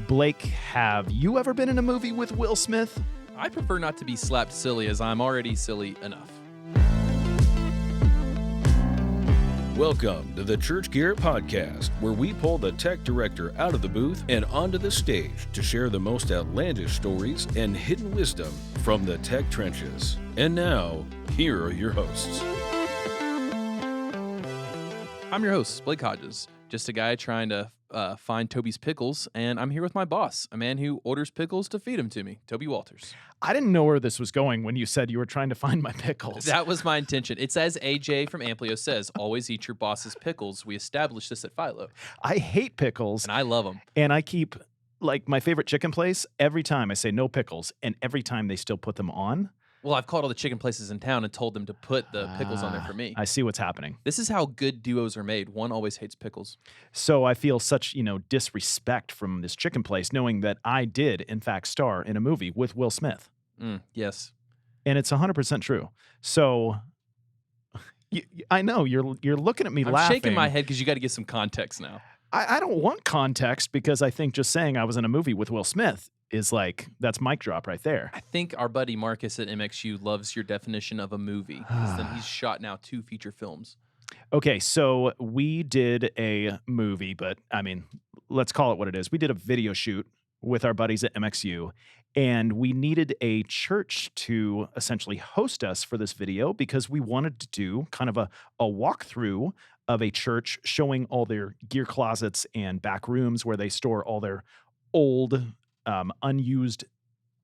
Blake, have you ever been in a movie with Will Smith? I prefer not to be slapped silly, as I'm already silly enough. Welcome to the ChurchGear podcast, where we pull the tech director out of the booth and onto the stage to share the most outlandish stories and hidden wisdom from the tech trenches. And now, here are your hosts. I'm your host, Blake Hodges, just a guy trying to find Toby's pickles, and I'm here with my boss, a man who orders pickles to feed them to me, Toby Walters. I didn't know where this was going when you said you were trying to find my pickles. That was my intention. It's as AJ from Amplio says, always eat your boss's pickles. We established this at Philo. I hate pickles. And I love them. And I keep, like, my favorite chicken place, every time I say no pickles, and every time they still put them on. Well, I've called all the chicken places in town and told them to put the pickles on there for me. I see what's happening. This is how good duos are made. One always hates pickles. So I feel such, disrespect from this chicken place, knowing that I did, in fact, star in a movie with Will Smith. Yes. And it's 100% true. So I know you're looking at me I'm laughing. shaking my head because you got to give some context now. I don't want context because I think just saying I was in a movie with Will Smith is like, that's mic drop right there. I think our buddy Marcus at MxU loves your definition of a movie. He's shot now 2 feature films. Okay, so we did a movie, but I mean, let's call it what it is. We did a video shoot with our buddies at MxU, and we needed a church to essentially host us for this video because we wanted to do kind of a walkthrough of a church showing all their gear closets and back rooms where they store all their old unused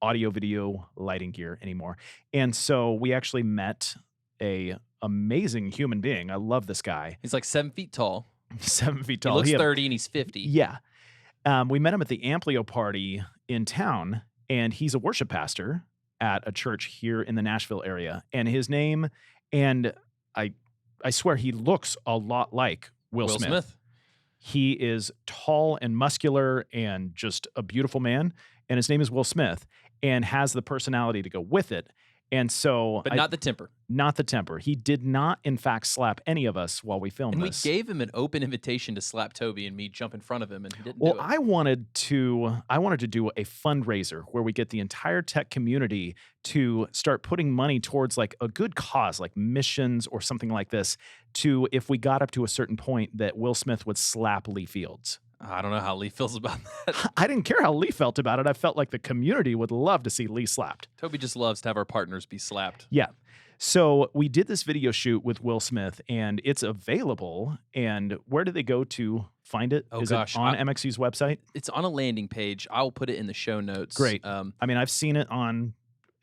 audio video lighting gear anymore. And so we actually met a amazing human being. I love this guy. He's like 7 feet tall. 7 feet tall. He looks 30 and he's 50. Yeah. We met him at the Amplio party in town, and he's a worship pastor at a church here in the Nashville area. And his name, and I swear he looks a lot like Will Smith. He is tall and muscular and just a beautiful man. And his name is Will Smith and has the personality to go with it. And so... But not the temper. Not the temper. He did not, in fact, slap any of us while we filmed and this. We gave him an open invitation to slap Toby and me jump in front of him, and he didn't do it. Well, I wanted to do a fundraiser where we get the entire tech community to start putting money towards like a good cause, like missions or something like this, to if we got up to a certain point that Will Smith would slap Lee Fields. I don't know how Lee feels about that. I didn't care how Lee felt about it. I felt like the community would love to see Lee slapped. Toby just loves to have our partners be slapped. Yeah. So we did this video shoot with Will Smith, and it's available. And where do they go to find it? Oh, Is gosh. it on MxU's website? It's on a landing page. I'll put it in the show notes. Great. I mean, I've seen it on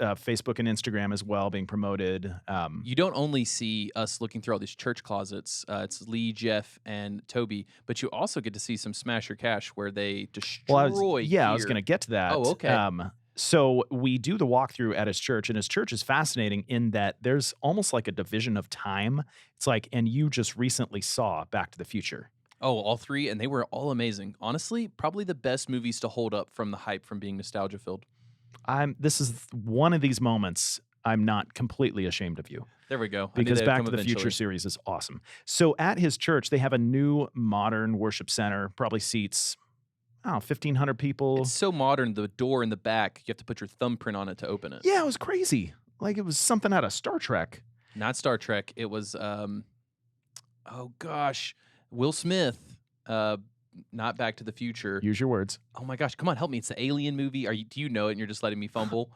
Facebook and Instagram as well being promoted. You don't only see us looking through all these church closets. It's Lee, Jeff, and Toby, but you also get to see some Smash or Cash where they destroy gear. I was going to get to that. Oh, okay. So we do the walkthrough at his church, and his church is fascinating in that there's almost like a division of time. It's like, and you just recently saw Back to the Future. Oh, all 3, and they were all amazing. Honestly, probably the best movies to hold up from the hype from being nostalgia-filled. This is one of these moments I'm not completely ashamed of you. There we go. Because Back to the Future series is awesome. So at his church, they have a new modern worship center, probably seats, 1,500 people. It's so modern, the door in the back, you have to put your thumbprint on it to open it. Yeah, it was crazy. Like it was something out of Star Trek. Not Star Trek. It was, oh gosh, Will Smith, not Back to the Future. Use your words. Oh my gosh, come on, help me. It's the Alien movie. Do you know it and you're just letting me fumble?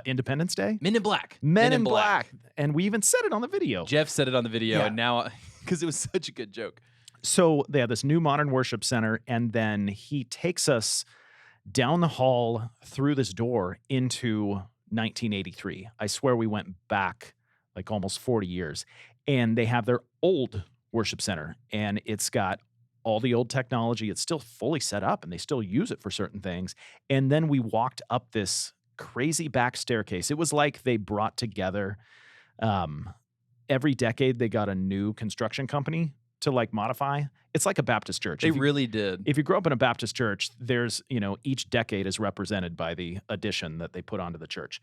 Independence Day? Men in Black. Men in Black. And we even said it on the video. Jeff said it on the video, Yeah. and now, because it was such a good joke. So they have this new modern worship center, and then he takes us down the hall through this door into 1983. I swear we went back like almost 40 years. And they have their old worship center, and it's got all the old technology. It's still fully set up, and they still use it for certain things. And then we walked up this crazy back staircase. It was like they brought together every decade they got a new construction company to like modify. It's like a Baptist church. They really did. If you grow up in a Baptist church, there's, each decade is represented by the addition that they put onto the church.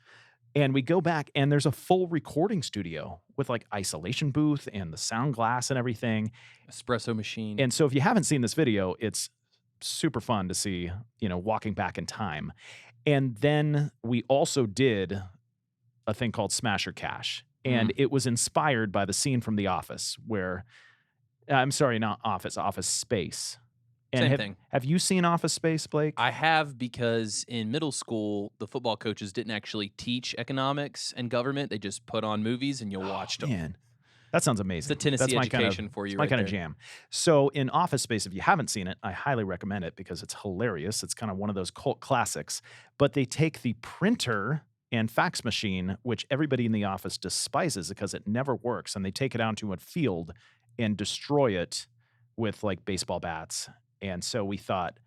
And we go back, and there's a full recording studio with like isolation booth and the sound glass and everything. Espresso machine. And so if you haven't seen this video, it's super fun to see, walking back in time. And then we also did a thing called Smasher Cash. And it was inspired by the scene from The Office where, I'm sorry, not Office, Office Space. And Same thing. Have you seen Office Space, Blake? I have, because in middle school, the football coaches didn't actually teach economics and government. They just put on movies and you watched them. Man, that sounds amazing. It's a Tennessee education for you, my right kind of there. jam. So in Office Space, if you haven't seen it, I highly recommend it because it's hilarious. It's kind of one of those cult classics. But they take the printer and fax machine, which everybody in the office despises because it never works, and they take it out to a field and destroy it with like baseball bats. And so we thought,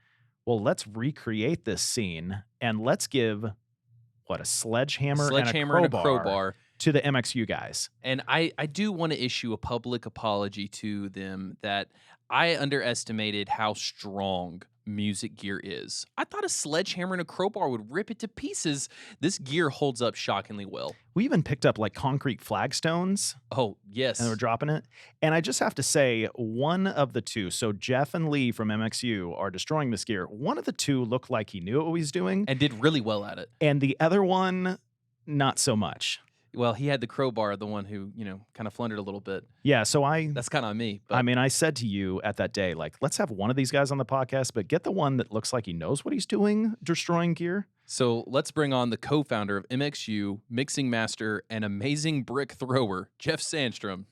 well, let's recreate this scene and let's give a sledgehammer and a crowbar to the MxU guys. And I do want to issue a public apology to them that I underestimated how strong music gear is. I thought a sledgehammer and a crowbar would rip it to pieces. This gear holds up shockingly well. We even picked up like concrete flagstones. Oh, yes. And we're dropping it. And I just have to say, one of the two, so Jeff and Lee from MxU are destroying this gear. One of the two looked like he knew what he was doing. And did really well at it. And the other one, not so much. Well, he had the crowbar, the one who, kind of flundered a little bit. Yeah, so That's kind of on me. But. I mean, I said to you at that day, like, let's have one of these guys on the podcast, but get the one that looks like he knows what he's doing, destroying gear. So let's bring on the co-founder of MxU, mixing master, and amazing brick thrower, Jeff Sandstrom.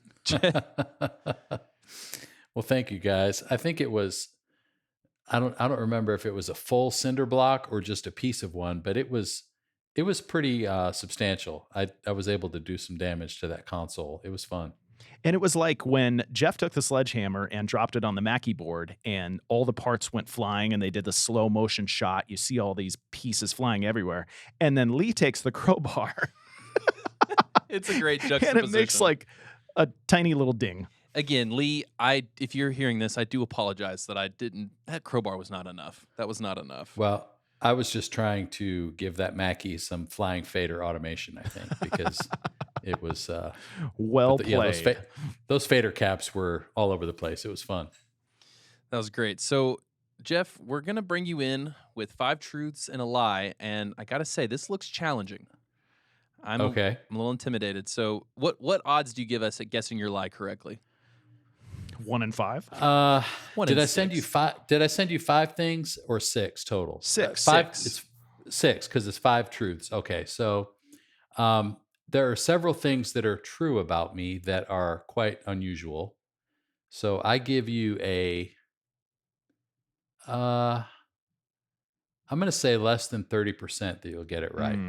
Well, thank you, guys. I think it was, I don't remember if it was a full cinder block or just a piece of one, but it was pretty substantial. I was able to do some damage to that console. It was fun. And it was like when Jeff took the sledgehammer and dropped it on the Mackie board and all the parts went flying and they did the slow motion shot. You see all these pieces flying everywhere. And then Lee takes the crowbar. It's a great juxtaposition. And it makes like a tiny little ding. Again, Lee, if you're hearing this, I do apologize that crowbar was not enough. That was not enough. Well, I was just trying to give that Mackie some flying fader automation, I think, because it was well played. Yeah, those fader caps were all over the place. It was fun. That was great. So, Jeff, we're going to bring you in with 5 truths and a lie, and I got to say, this looks challenging. I'm a little intimidated. So, what odds do you give us at guessing your lie correctly? 1 in 5. Did I send you 5? Did I send you 5 things or 6 total? 6. 5. It's 6 because it's 5 truths. Okay, so there are several things that are true about me that are quite unusual. So I give you I'm going to say less than 30% that you'll get it right.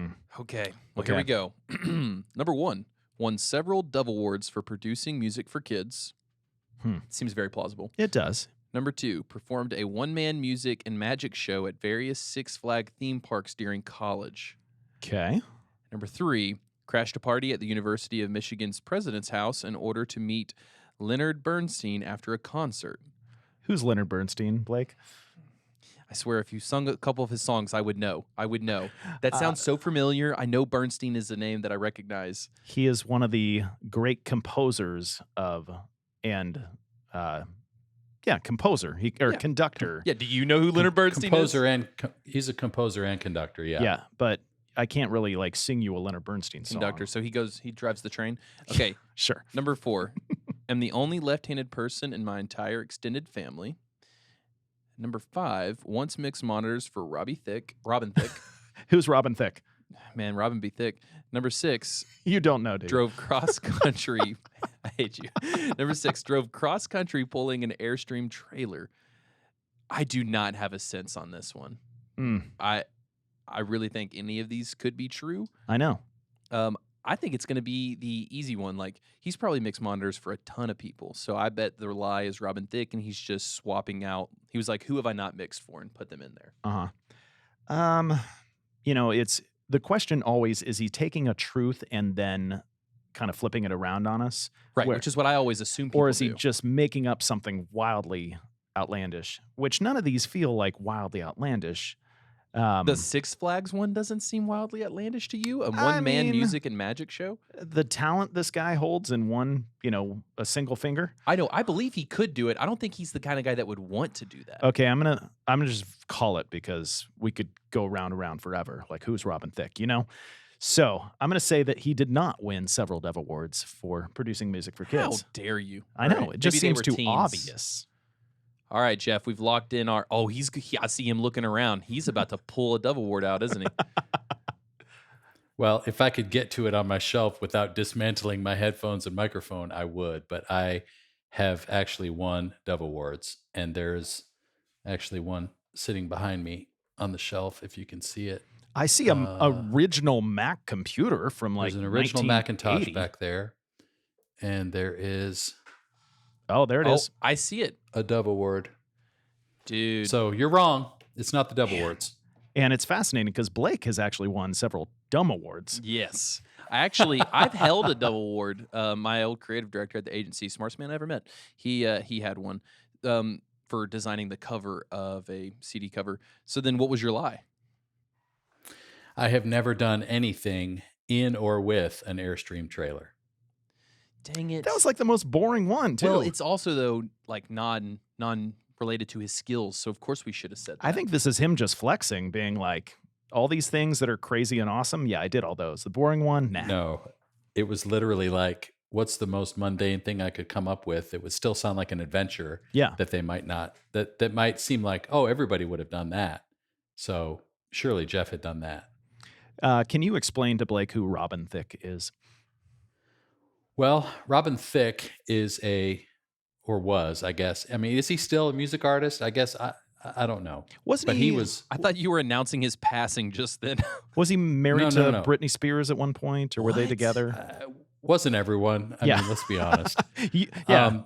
Okay. Well, here we go. Number 1, won several Dove Awards for producing music for kids. Seems very plausible. It does. Number 2, performed a one-man music and magic show at various Six Flags theme parks during college. Okay. Number 3, crashed a party at the University of Michigan's president's house in order to meet Leonard Bernstein after a concert. Who's Leonard Bernstein, Blake? I swear, if you sung a couple of his songs, I would know. That sounds so familiar. I know Bernstein is a name that I recognize. He is one of the great composers composer conductor. Yeah, do you know who Leonard Bernstein is? He's a composer and conductor, yeah. Yeah, but I can't really like sing you a Leonard Bernstein song. Conductor, so he drives the train. Okay. Sure. Number 4, am the only left-handed person in my entire extended family. Number 5, once mixed monitors for Robin Thicke. Who's Robin Thicke? Man, Robin B. Thicke. Number 6. You don't know, dude. Drove cross-country. I hate you. Number 6, drove cross-country pulling an Airstream trailer. I do not have a sense on this one. I really think any of these could be true. I know. I think it's going to be the easy one. Like, he's probably mixed monitors for a ton of people. So I bet the lie is Robin Thicke, and he's just swapping out. He was like, who have I not mixed for, and put them in there. It's the question always, is he taking a truth and then kind of flipping it around on us? Right, which is what I always assume people do. Or is he just making up something wildly outlandish, which none of these feel like wildly outlandish. The Six Flags one doesn't seem wildly outlandish to you? A I one-man mean- music and magic show? The talent this guy holds in one, a single finger. I know. I believe he could do it. I don't think he's the kind of guy that would want to do that. Okay, I'm gonna just call it because we could go round and round forever. Like, who's Robin Thicke, So I'm gonna say that he did not win several Dev Awards for producing music for How kids. dare you? I know, All right, it just maybe they seems were too teens. obvious. All right, Jeff, we've locked in our. Oh, I see him looking around. He's about to pull a Dove Award out, isn't he? Well, if I could get to it on my shelf without dismantling my headphones and microphone, I would. But I have actually won Dove Awards, and there's actually one sitting behind me on the shelf, if you can see it. I see a original Mac computer from like There's an original Macintosh 1980. back there, and there is Oh, there it is. I see it, a Dove Award. dude. So you're wrong. It's not the Dove Awards. And it's fascinating because Blake has actually won several Dumb Awards. Yes. I've held a Dove Award. My old creative director at the agency, smartest man I ever met, he had one for designing the cover of a CD cover. So then what was your lie? I have never done anything in or with an Airstream trailer. Dang it. That was like the most boring one, too. Well, it's also, though, like non-related to his skills. So, of course, we should have said that. I think this is him just flexing, being like, all these things that are crazy and awesome. Yeah, I did all those. The boring one, nah. No, it was literally like, what's the most mundane thing I could come up with? It would still sound like an adventure. Yeah. That they might not, that might seem like, oh, everybody would have done that. So surely Jeff had done that. Can you explain to Blake who Robin Thicke is? Well, Robin Thicke is or was, I guess. I mean, is he still a music artist? I guess I don't know. Wasn't But he was. I thought you were announcing his passing just then. Was he married No, to no. Britney Spears at one point, or were they What? together? Wasn't everyone? I Yeah. mean, let's be honest. Yeah,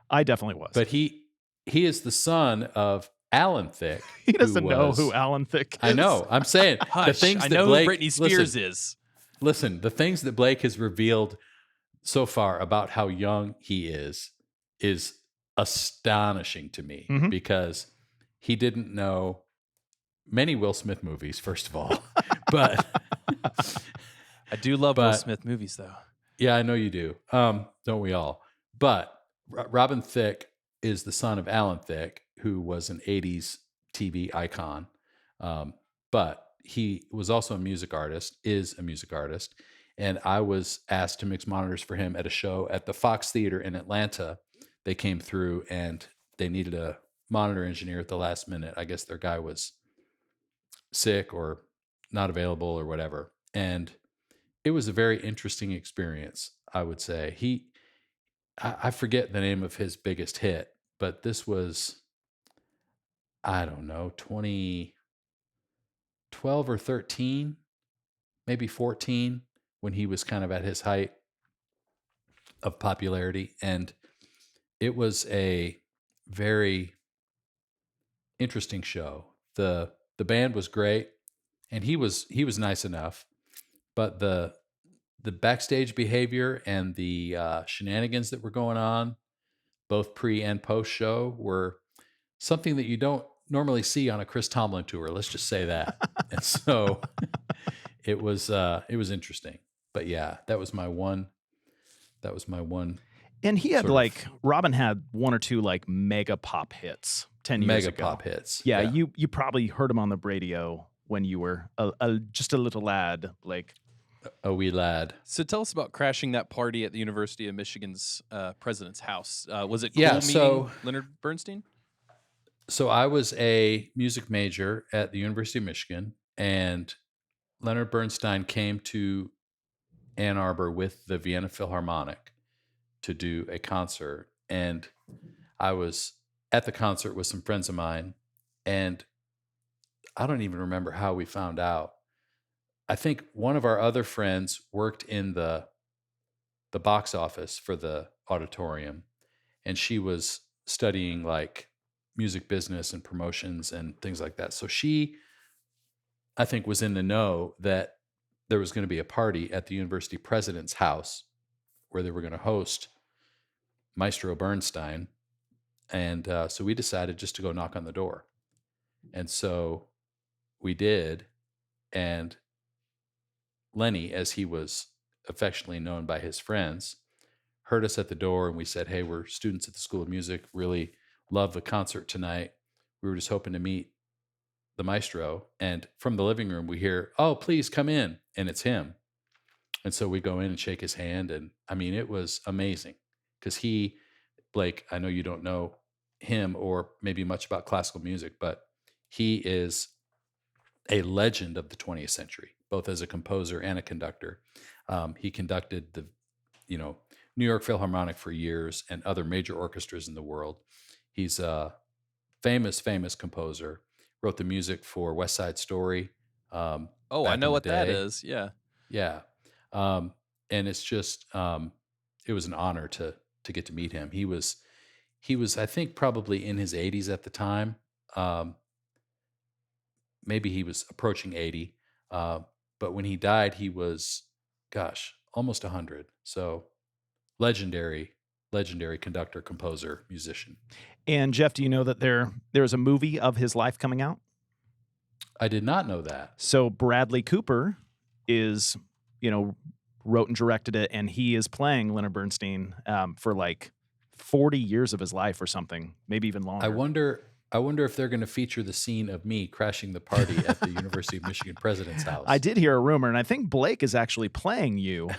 I definitely was. But he is the son of Alan Thicke. he doesn't who know was- who Alan Thicke is. I know. I'm saying the Hush, things I that know Blake, who Britney Spears listen, is. Listen, the things that Blake has revealed so far about how young he is astonishing to me Mhm. because he didn't know many Will Smith movies, first of all. But I do love Will But- Smith movies, though. yeah, I know you do. Don't we all? But Robin Thicke is the son of Alan Thicke, who was an 80s TV icon. But he was also a music artist, is a music artist. And I was asked to mix monitors for him at a show at the Fox Theater in Atlanta. They came through and they needed a monitor engineer at the last minute. I guess their guy was sick or not available or whatever. And it was a very interesting experience, I would say. I forget the name of his biggest hit, but this was, I don't know, 2012 or 13, maybe 14, when he was kind of at his height of popularity. And it was a very interesting show. The band was great, and he was nice enough, but the backstage behavior and the shenanigans that were going on, both pre and post show, were something that you don't normally see on a Chris Tomlin tour. Let's just say that. And so it was interesting. But yeah, that was my one. And he had sort of- like Robin had one or two like mega pop hits 10 years Mega ago. pop hits. Yeah, you probably heard him on the radio when you were just a little lad, like. A wee lad. So tell us about crashing that party at the University of Michigan's president's house. Was it cool Yeah, meeting so- Leonard Bernstein? So I was a music major at the University of Michigan, and Leonard Bernstein came to Ann Arbor with the Vienna Philharmonic to do a concert. And I was at the concert with some friends of mine, and I don't even remember how we found out. I think one of our other friends worked in the box office for the auditorium, and she was studying like music business and promotions and things like that. So she, I think, was in the know that there was going to be a party at the university president's house where they were going to host Maestro Bernstein. And so we decided just to go knock on the door. And so we did, and Lenny, as he was affectionately known by his friends, heard us at the door, and we said, "Hey, we're students at the School of Music. Really love the concert tonight. We were just hoping to meet the maestro." And from the living room, we hear, "Oh, please come in." And it's him. And so we go in and shake his hand. And I mean, it was amazing because Blake, I know you don't know him or maybe much about classical music, but he is a legend of the 20th century, both as a composer and a conductor. He conducted the, New York Philharmonic for years and other major orchestras in the world. He's a famous, famous composer. Wrote the music for West Side Story. I back know in the what that day. is. Yeah. Yeah. And it's just, it was an honor to get to meet him. He was, I think, probably in his 80s at the time. Maybe he was approaching 80. But when he died, he was, almost 100. So legendary conductor, composer, musician. And Jeff, do you know that there's a movie of his life coming out? I did not know that. So Bradley Cooper is, wrote and directed it, and he is playing Leonard Bernstein for like 40 years of his life or something, maybe even longer. I wonder if they're going to feature the scene of me crashing the party at the University of Michigan president's house. I did hear a rumor, and I think Blake is actually playing you.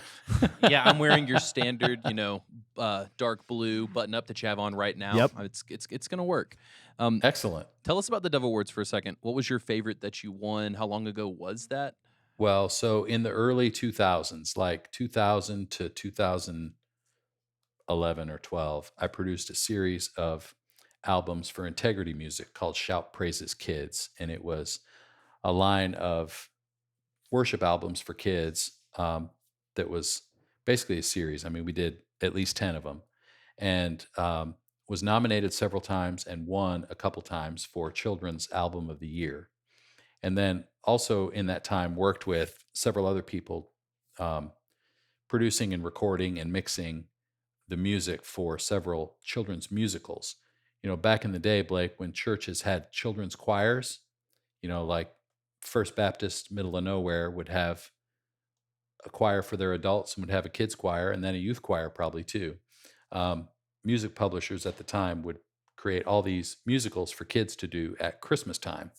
Yeah, I'm wearing your standard, dark blue button up that you have on right now. Yep. It's going to work. Excellent. Tell us about the Dove Awards for a second. What was your favorite that you won? How long ago was that? Well, so in the early 2000s, like 2000 to 2011 or 12, I produced a series of albums for Integrity Music called Shout Praises Kids. And it was a line of worship albums for kids that was basically a series. I mean, we did at least 10 of them, and was nominated several times and won a couple times for Children's Album of the Year. And then also in that time worked with several other people producing and recording and mixing the music for several children's musicals. Back in the day, Blake, when churches had children's choirs, like First Baptist Middle of Nowhere would have a choir for their adults and would have a kids choir and then a youth choir probably too. Music publishers at the time would create all these musicals for kids to do at Christmas time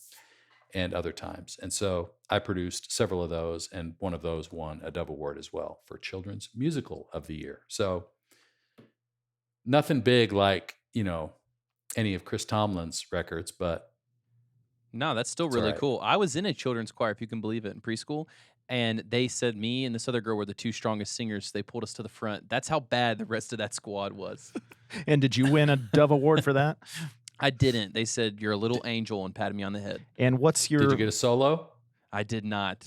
and other times. And so I produced several of those, and one of those won a Dove Award as well for Children's Musical of the Year. So nothing big like, any of Chris Tomlin's records, but no, that's still really cool. I was in a children's choir, if you can believe it, in preschool, and they said me and this other girl were the two strongest singers. They pulled us to the front. That's how bad the rest of that squad was. And did you win a Dove Award for that? I didn't. They said, "You're a little angel," and patted me on the head. And what's your... Did you get a solo? I did not.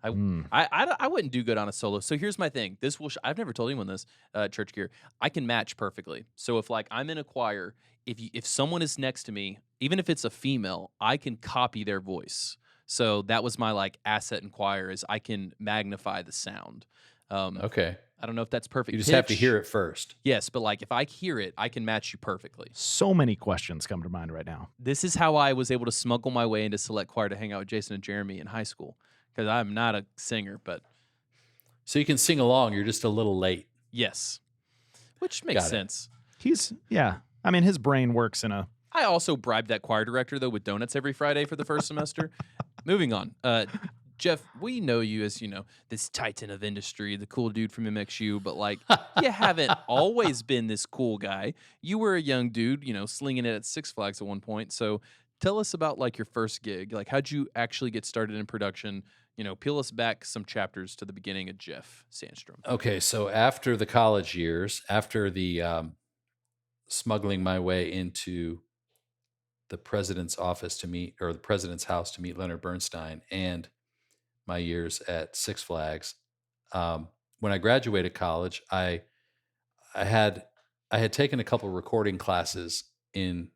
I wouldn't do good on a solo. So here's my thing. I've never told anyone this, ChurchGear. I can match perfectly. So if I'm in a choir, if someone is next to me, even if it's a female, I can copy their voice. So that was my asset in choir, is I can magnify the sound. Okay. I don't know if that's perfect. You just have to hear it first. Yes, but if I hear it, I can match you perfectly. So many questions come to mind right now. This is how I was able to smuggle my way into select choir to hang out with Jason and Jeremy in high school, because I'm not a singer, but... So you can sing along, you're just a little late. Yes. Which makes sense. His brain works in a... I also bribed that choir director, though, with donuts every Friday for the first semester. Moving on. Jeff, we know you as, this titan of industry, the cool dude from MxU, but you haven't always been this cool guy. You were a young dude, slinging it at Six Flags at one point. So tell us about your first gig. How'd you actually get started in production? Peel us back some chapters to the beginning of Jeff Sandstrom. Okay, so after the college years, after the smuggling my way into the president's office the president's house to meet Leonard Bernstein, and my years at Six Flags, when I graduated college, I had taken a couple of recording classes in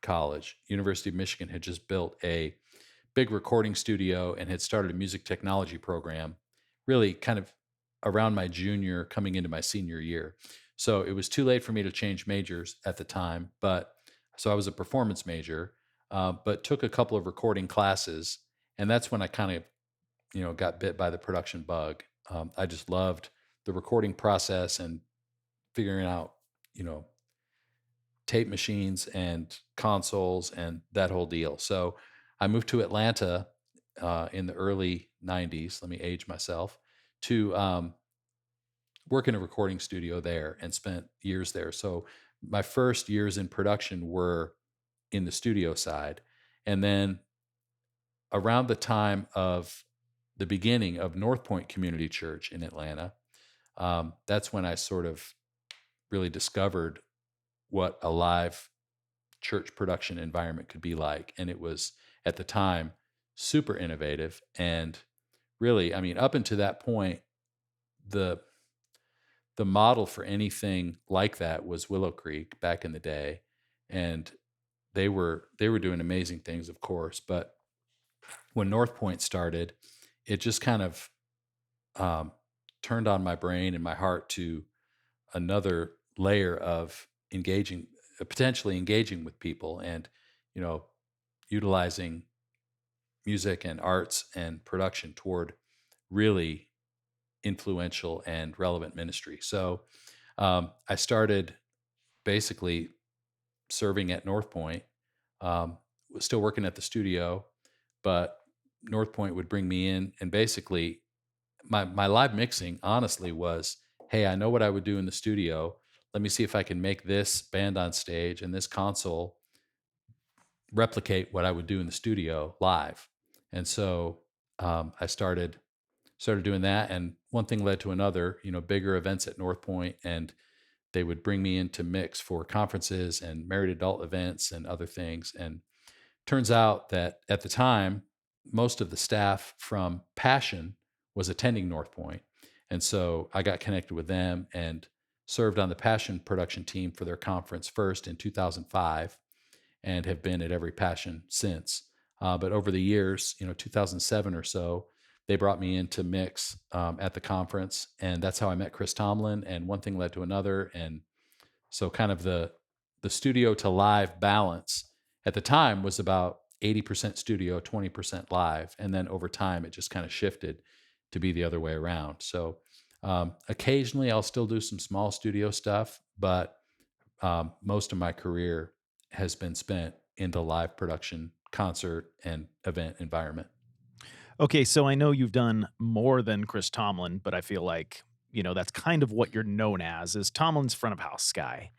college. University of Michigan had just built a big recording studio and had started a music technology program, really kind of around my junior, coming into my senior year. So it was too late for me to change majors at the time, so I was a performance major, but took a couple of recording classes And that's when I kind of, got bit by the production bug. I just loved the recording process and figuring out, you know, tape machines and consoles and that whole deal. So I moved to Atlanta in the early 90s. Let me age myself to work in a recording studio there and spent years there. So my first years in production were in the studio side. And then around the time of the beginning of North Point Community Church in Atlanta, that's when I sort of really discovered what a live church production environment could be like. And it was, at the time, super innovative. And really, I mean, up until that point, the model for anything like that was Willow Creek back in the day. And they were doing amazing things, of course. But when North Point started, it just kind of turned on my brain and my heart to another layer of potentially engaging with people, and utilizing music and arts and production toward really influential and relevant ministry. So I started basically serving at North Point, was still working at the studio, but North Point would bring me in, and basically my live mixing honestly was, hey, I know what I would do in the studio. Let me see if I can make this band on stage and this console replicate what I would do in the studio live. And so I started doing that, and one thing led to another. Bigger events at North Point, and they would bring me in to mix for conferences and married adult events and other things. And turns out that at the time, most of the staff from Passion was attending North Point. And so I got connected with them and served on the Passion production team for their conference first in 2005, and have been at every Passion since. But over the years, 2007 or so, they brought me in to mix at the conference, and that's how I met Chris Tomlin, and one thing led to another. And so kind of the studio to live balance at the time was about 80% studio, 20% live. And then over time, it just kind of shifted to be the other way around. So occasionally I'll still do some small studio stuff, but most of my career has been spent in the live production, concert, and event environment. Okay, so I know you've done more than Chris Tomlin, but I feel like, that's kind of what you're known as, is Tomlin's front of house guy.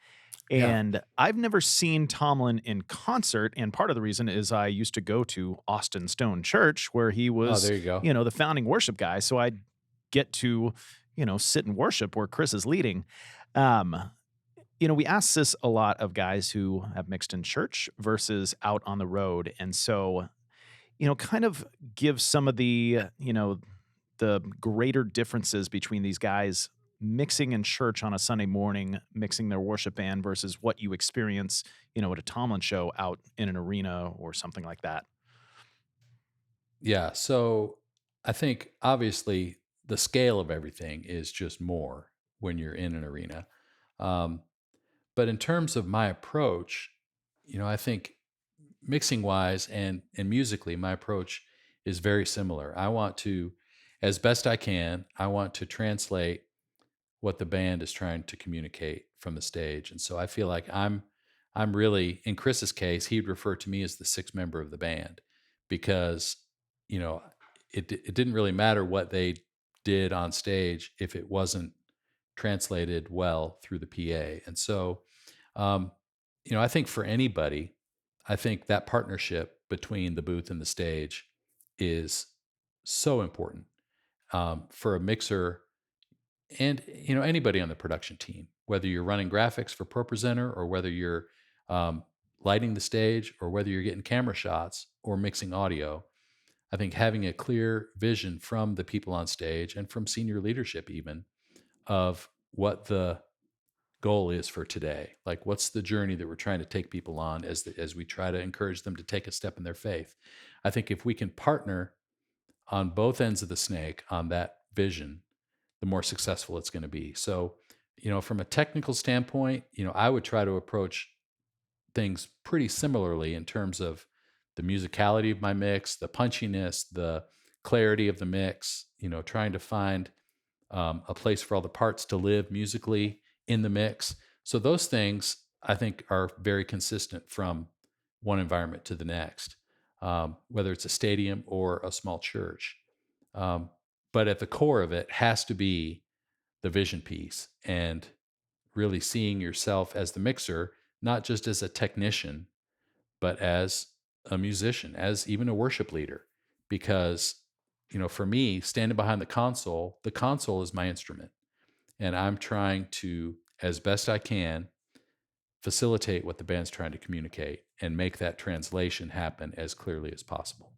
Yeah. And I've never seen Tomlin in concert, and part of the reason is I used to go to Austin Stone Church, where he Oh, was, there you go. the founding worship guy. So I'd get to, sit and worship where Chris is leading. We ask this a lot of guys who have mixed in church versus out on the road. And so, kind of give some of the, the greater differences between these guys mixing in church on a Sunday morning, mixing their worship band versus what you experience, at a Tomlin show out in an arena or something like that. Yeah. So I think obviously the scale of everything is just more when you're in an arena. But in terms of my approach, I think mixing wise and musically, my approach is very similar. I want to, as best I can, I want to translate what the band is trying to communicate from the stage. And so I feel like I'm really, in Chris's case, he'd refer to me as the sixth member of the band, because, it didn't really matter what they did on stage if it wasn't translated well through the PA. And so, I think for anybody, I think that partnership between the booth and the stage is so important for a mixer and anybody on the production team, whether you're running graphics for ProPresenter, or whether you're lighting the stage, or whether you're getting camera shots or mixing audio. I think having a clear vision from the people on stage and from senior leadership even of what the goal is for today, like what's the journey that we're trying to take people on as we try to encourage them to take a step in their faith. I think if we can partner on both ends of the snake on that vision, the more successful it's going to be. So, from a technical standpoint, I would try to approach things pretty similarly in terms of the musicality of my mix, the punchiness, the clarity of the mix, trying to find a place for all the parts to live musically in the mix. So those things I think are very consistent from one environment to the next, whether it's a stadium or a small church. But at the core of it has to be the vision piece and really seeing yourself as the mixer, not just as a technician, but as a musician, as even a worship leader. Because, for me, standing behind the console is my instrument. And I'm trying to, as best I can, facilitate what the band's trying to communicate and make that translation happen as clearly as possible.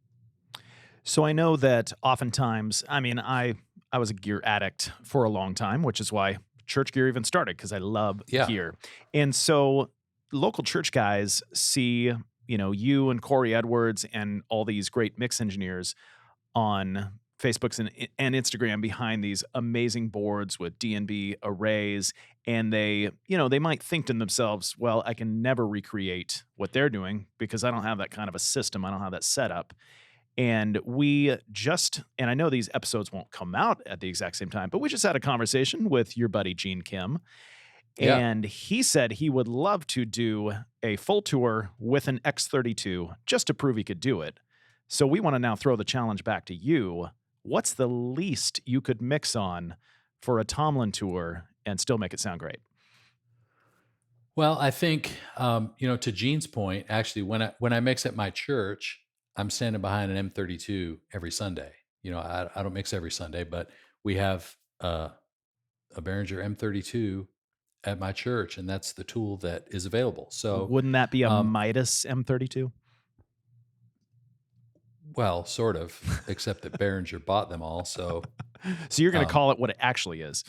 So I know that oftentimes, I was a gear addict for a long time, which is why ChurchGear even started, because I love gear. And so local church guys see, you and Corey Edwards and all these great mix engineers on Facebooks and Instagram behind these amazing boards with D&B arrays. And they might think to themselves, well, I can never recreate what they're doing because I don't have that kind of a system. I don't have that setup. And and I know these episodes won't come out at the exact same time, but we just had a conversation with your buddy Gene Kim. Yeah. And he said he would love to do a full tour with an X32 just to prove he could do it. So we want to now throw the challenge back to you. What's the least you could mix on for a Tomlin tour and still make it sound great? Well, I think, to Gene's point, actually, when I mix at my church, I'm standing behind an M32 every Sunday. I don't mix every Sunday, but we have a Behringer M32 at my church, and that's the tool that is available. So wouldn't that be a Midas M32? Well, sort of, except that Behringer bought them all. So you're going to call it what it actually is.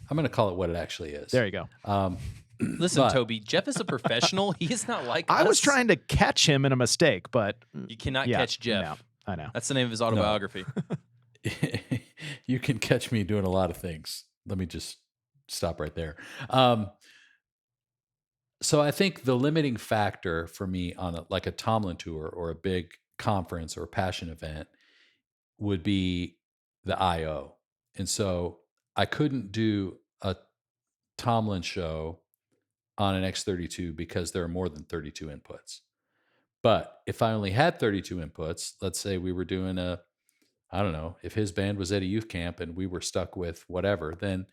I'm going to call it what it actually is. There you go. Listen, Toby, Jeff is a professional. He is not like us. I was trying to catch him in a mistake, but you cannot catch Jeff. No, I know. That's the name of his autobiography. You can catch me doing a lot of things. Let me just stop right there. So I think the limiting factor for me on a Tomlin tour or a big conference or passion event would be the I/O. And so I couldn't do a Tomlin show on an X32 because there are more than 32 inputs. But if I only had 32 inputs, let's say we were doing if his band was at a youth camp and we were stuck with whatever, then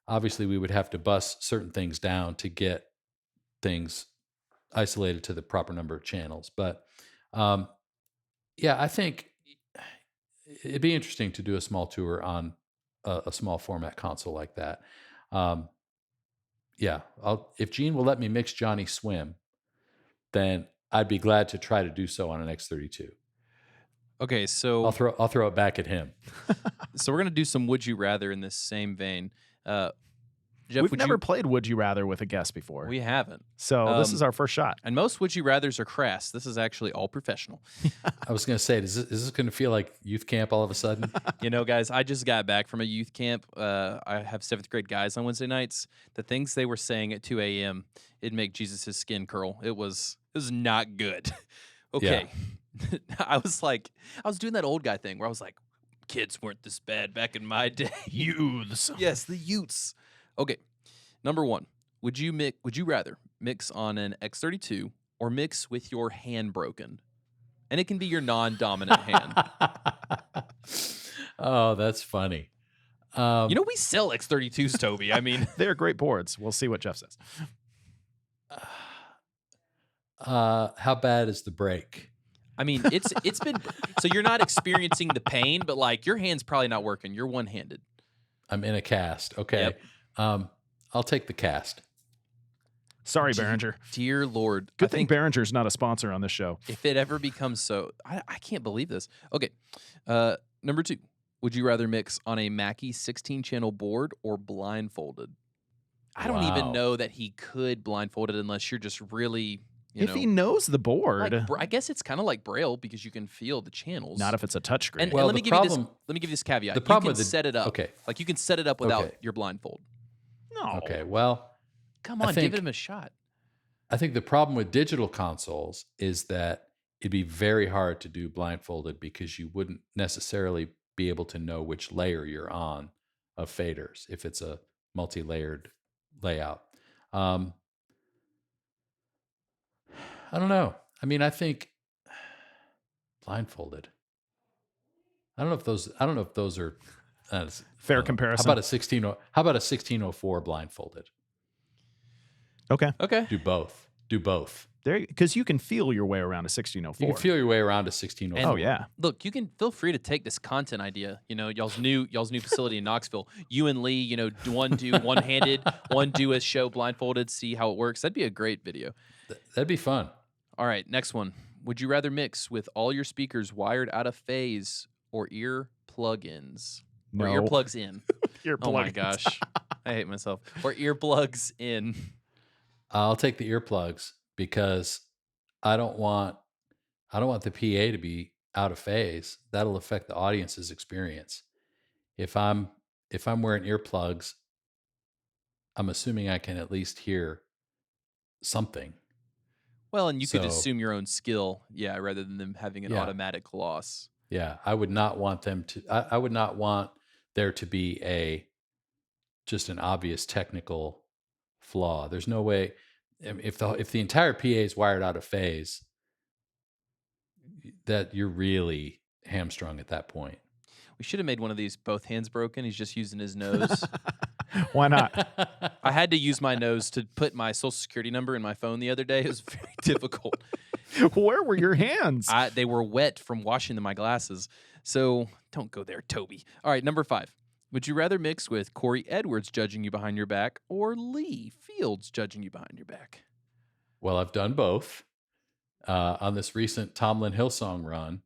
obviously we would have to bust certain things down to get things isolated to the proper number of channels. But I think it'd be interesting to do a small tour on a small format console like that. If Gene will let me mix Johnny Swim, then I'd be glad to try to do so on an X32. Okay, so I'll throw it back at him. So we're gonna do some Would You Rather in this same vein. Jeff, we've never played Would You Rather with a guest before. We haven't. So this is our first shot. And most Would You Rathers are crass. This is actually all professional. I was going to say, is this going to feel like youth camp all of a sudden? Guys, I just got back from a youth camp. I have 7th grade guys on Wednesday nights. The things they were saying at 2 a.m., it'd make Jesus' skin curl. It was not good. Okay. Yeah. I was doing that old guy thing where I was like, kids weren't this bad back in my day. Youths. Yes, the youths. Okay, number 1, would you rather mix on an X32 or mix with your hand broken? And it can be your non-dominant hand. Oh, that's funny. We sell X32s, Toby. I mean, they're great boards. We'll see what Jeff says. How bad is the break? I mean, it's been so you're not experiencing the pain, but your hand's probably not working. You're one-handed. I'm in a cast. Okay. Yep. I'll take the cast. Sorry, Behringer. Dear Lord. Good thing Behringer's not a sponsor on this show. If it ever becomes so, I can't believe this. Okay. Number 2, would you rather mix on a Mackie 16-channel board or blindfolded? I don't even know that he could blindfold it unless you're just really, if he knows the board. I guess it's kind of like Braille because you can feel the channels. Not if it's a touchscreen. And let me give you this caveat. The problem you can set it up. Okay. You can set it up without your blindfold. No. Okay, well. Come on, give him a shot. I think the problem with digital consoles is that it'd be very hard to do blindfolded because you wouldn't necessarily be able to know which layer you're on of faders if it's a multi-layered layout. I don't know. I mean, I think blindfolded. I don't know if those are Fair comparison. How about a 1604 blindfolded? Okay. Okay. Do both. There, because you can feel your way around a You 1604. can feel your way around a 1604. Oh yeah. Look, you can feel free to take this content idea. You know, y'all's new facility in Knoxville. You and Lee, you know, one do one-handed, one do a show blindfolded. See how it works. That'd be a great video. That'd be fun. All right, next one. Would you rather mix with all your speakers wired out of phase or ear plug-ins? Or No. earplugs in? Ear Oh my plug-ins. gosh, I hate myself. Or earplugs in? I'll take the earplugs because I don't want the PA to be out of phase. That'll affect the audience's experience. If I'm wearing earplugs, I'm assuming I can at least hear something. Well, and you could So- assume your own skill, yeah, rather than them having an Yeah. automatic loss. Yeah, I would not want them to. I would not want there to be just an obvious technical flaw. There's no way if the entire PA is wired out of phase, that you're really hamstrung at that point. We should have made one of these both hands broken. He's just using his nose. Why not? I had to use my nose to put my social security number in my phone the other day. It was very difficult. Where were your hands? They were wet from washing my glasses. So don't go there, Toby. All right, number 5. Would you rather mix with Corey Edwards judging you behind your back or Lee Fields judging you behind your back? Well, I've done both. On this recent Tomlin Hillsong run,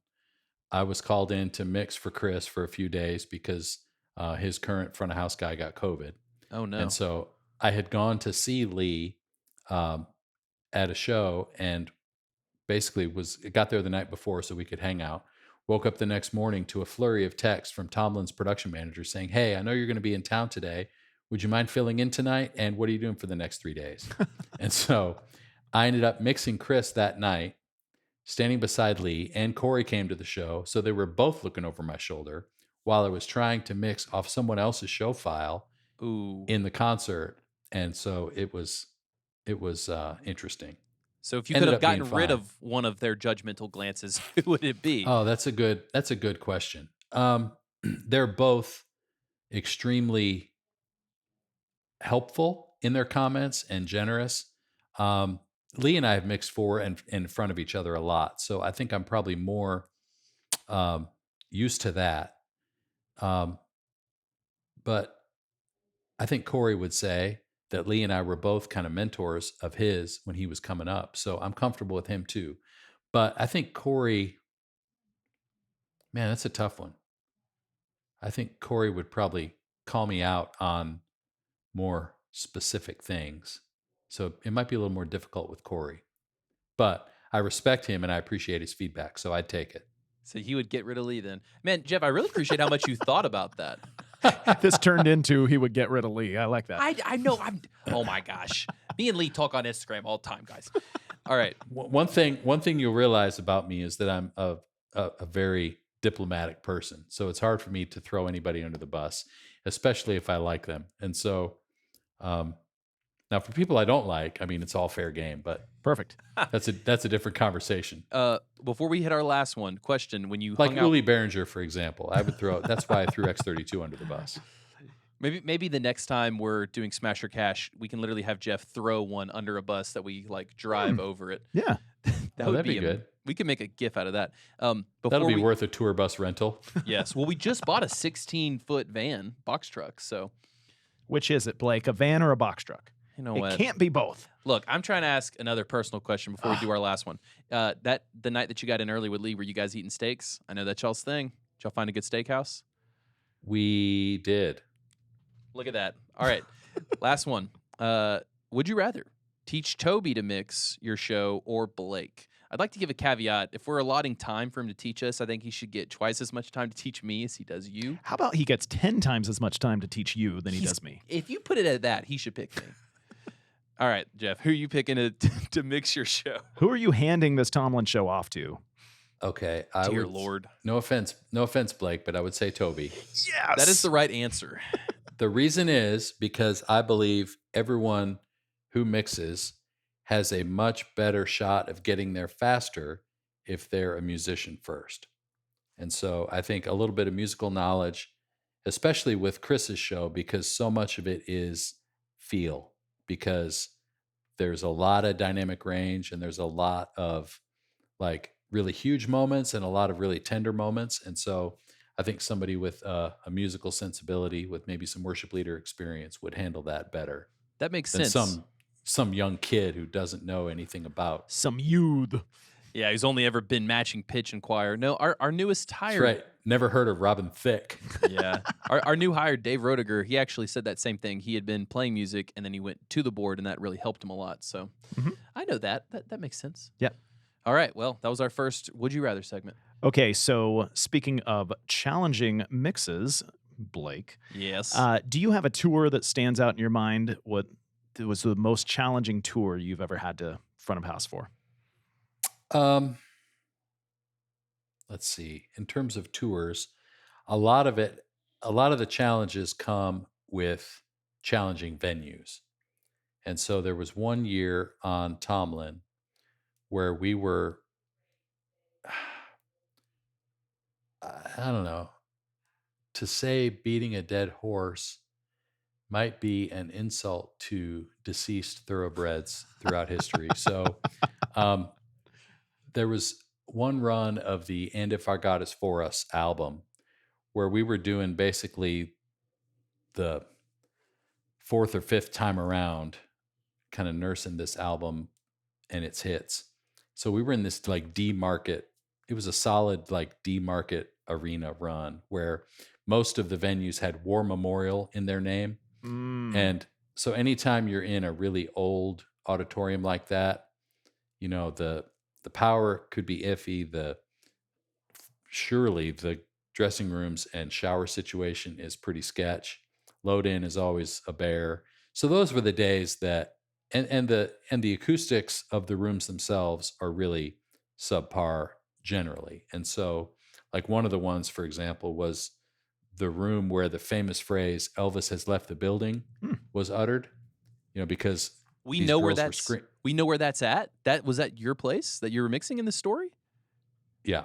I was called in to mix for Chris for a few days because his current front of house guy got COVID. Oh, no. And so I had gone to see Lee at a show and basically got there the night before so we could hang out. Woke up the next morning to a flurry of texts from Tomlin's production manager saying, "Hey, I know you're going to be in town today. Would you mind filling in tonight? And what are you doing for the next 3 days?" And so I ended up mixing Chris that night, standing beside Lee, and Corey came to the show. So they were both looking over my shoulder while I was trying to mix off someone else's show file Ooh. in the concert. And so it was interesting. So if you ended could have up being gotten rid fine. of one of their judgmental glances, who would it be? Oh, that's a good question. They're both extremely helpful in their comments and generous. Lee and I have mixed for and in front of each other a lot, so I think I'm probably more used to that. But I think Corey would say that Lee and I were both kind of mentors of his when he was coming up, so I'm comfortable with him too. But I think Corey, man, that's a tough one. I think Corey would probably call me out on more specific things. So it might be a little more difficult with Corey. But I respect him and I appreciate his feedback, so I'd take it. So he would get rid of Lee then. Man, Jeff, I really appreciate how much you thought about that. This turned into he would get rid of Lee. I like that. I know. Oh my gosh. Me and Lee talk on Instagram all the time, guys. All right. One thing you'll realize about me is that I'm a very diplomatic person. So it's hard for me to throw anybody under the bus, especially if I like them. And so now for people I don't like, I mean, it's all fair game, but Perfect. that's a different conversation. Before we hit our last one, question: when you Like hung out, Uli Behringer, for example, I would throw. That's why I threw X32 under the bus. maybe the next time we're doing Smash or Cash, we can literally have Jeff throw one under a bus that we like drive over it. Yeah. That'd be good. We could make a GIF out of that. Before That'll be worth a tour bus rental. Yes. Well, we just bought a 16-foot van box truck, so Which is it, Blake? A van or a box truck? you know It what? can't be both. Look, I'm trying to ask another personal question before we do our last one. The night that you got in early with Lee, were you guys eating steaks? I know that's y'all's thing. Did y'all find a good steakhouse? We did. Look at that. All right. Last one. Would you rather teach Toby to mix your show or Blake? I'd like to give a caveat. If we're allotting time for him to teach us, I think he should get twice as much time to teach me as he does you. How about he gets 10 times as much time to teach you than he does me? If you put it at that, he should pick me. All right, Jeff, who are you picking to mix your show? Who are you handing this Tomlin show off to? Okay, I Dear would. Lord. No offense, Blake, but I would say Toby. Yes. That is the right answer. The reason is because I believe everyone who mixes has a much better shot of getting there faster if they're a musician first. And so I think a little bit of musical knowledge, especially with Chris's show, because so much of it is feel, because there's a lot of dynamic range and there's a lot of like really huge moments and a lot of really tender moments. And so I think somebody with a musical sensibility with maybe some worship leader experience would handle that better That makes than sense. some young kid who doesn't know anything about. Some youth. Yeah, he's only ever been matching pitch and choir. No, our newest That's hire. right. Never heard of Robin Thicke. Yeah. Our new hire, Dave Roediger, he actually said that same thing. He had been playing music and then he went to the board and that really helped him a lot. So Mhm. I know that. That makes sense. Yeah. All right. Well, that was our first Would You Rather segment. Okay, so speaking of challenging mixes, Blake, Yes. do you have a tour that stands out in your mind? What was the most challenging tour you've ever had to front of house for? Let's see. In terms of tours, a lot of the challenges come with challenging venues. And so there was one year on Tomlin where we were, I don't know, to say beating a dead horse might be an insult to deceased thoroughbreds throughout history. So there was one run of the And If Our God Is For Us album where we were doing basically the fourth or fifth time around, kind of nursing this album and its hits. So we were in this like D market. It was a solid like D market arena run where most of the venues had War Memorial in their name. And so anytime you're in a really old auditorium like that, you know, the power could be iffy. Surely the dressing rooms and shower situation is pretty sketch. Load in is always a bear. So those were the days that and the acoustics of the rooms themselves are really subpar generally. And so like one of the ones, for example, was the room where the famous phrase "Elvis has left the building" was uttered. You know, because we these know where girls were that's screaming. we know where that's at. That was at your place that you were mixing in the story? Yeah.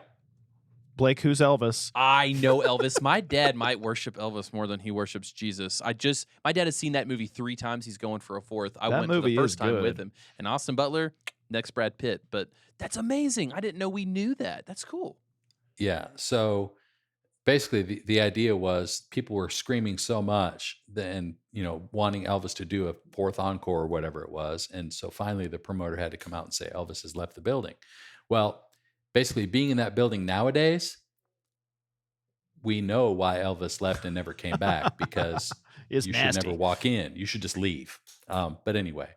Blake, who's Elvis? I know Elvis. My dad might worship Elvis more than he worships Jesus. My dad has seen that movie 3 times. He's going for a 4th. I That went for the movie is first time with good. him. And Austin Butler, next Brad Pitt. But that's amazing. I didn't know we knew that. That's cool. Yeah. So basically the idea was people were screaming so much and, you know, wanting Elvis to do a fourth encore or whatever it was. And so finally the promoter had to come out and say, Elvis has left the building. Well, basically being in that building nowadays, we know why Elvis left and never came back because It's you nasty. should never walk in. You should just leave. But anyway,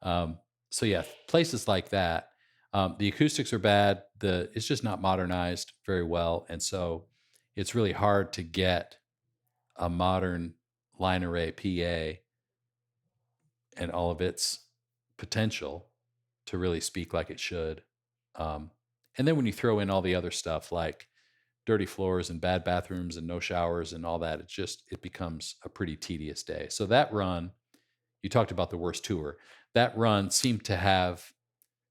so yeah, places like that, the acoustics are bad. It's just not modernized very well. And so it's really hard to get a modern line array PA and all of its potential to really speak like it should. And then when you throw in all the other stuff like dirty floors and bad bathrooms and no showers and all that, it becomes a pretty tedious day. So that run, you talked about the worst tour. That run seemed to have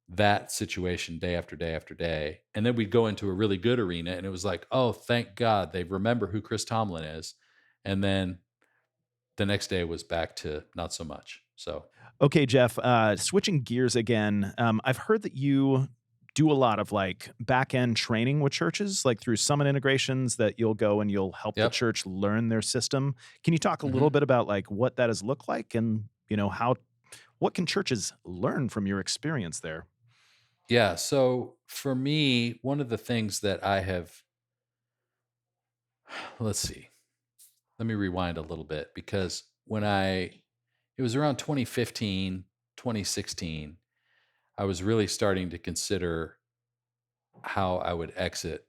that situation day after day after day. And then we'd go into a really good arena and it was like, oh, thank God they remember who Chris Tomlin is. And then the next day was back to not so much. So, Okay, Jeff, switching gears again. I've heard that you do a lot of like back end training with churches, like through Summit integrations that you'll go and you'll help the Yep. church learn their system. Can you talk a little bit about like what that has looked like and, you know, what can churches learn from your experience there? Yeah. So for me, one of the things that I have, let's see, let me rewind a little bit because it was around 2015, 2016, I was really starting to consider how I would exit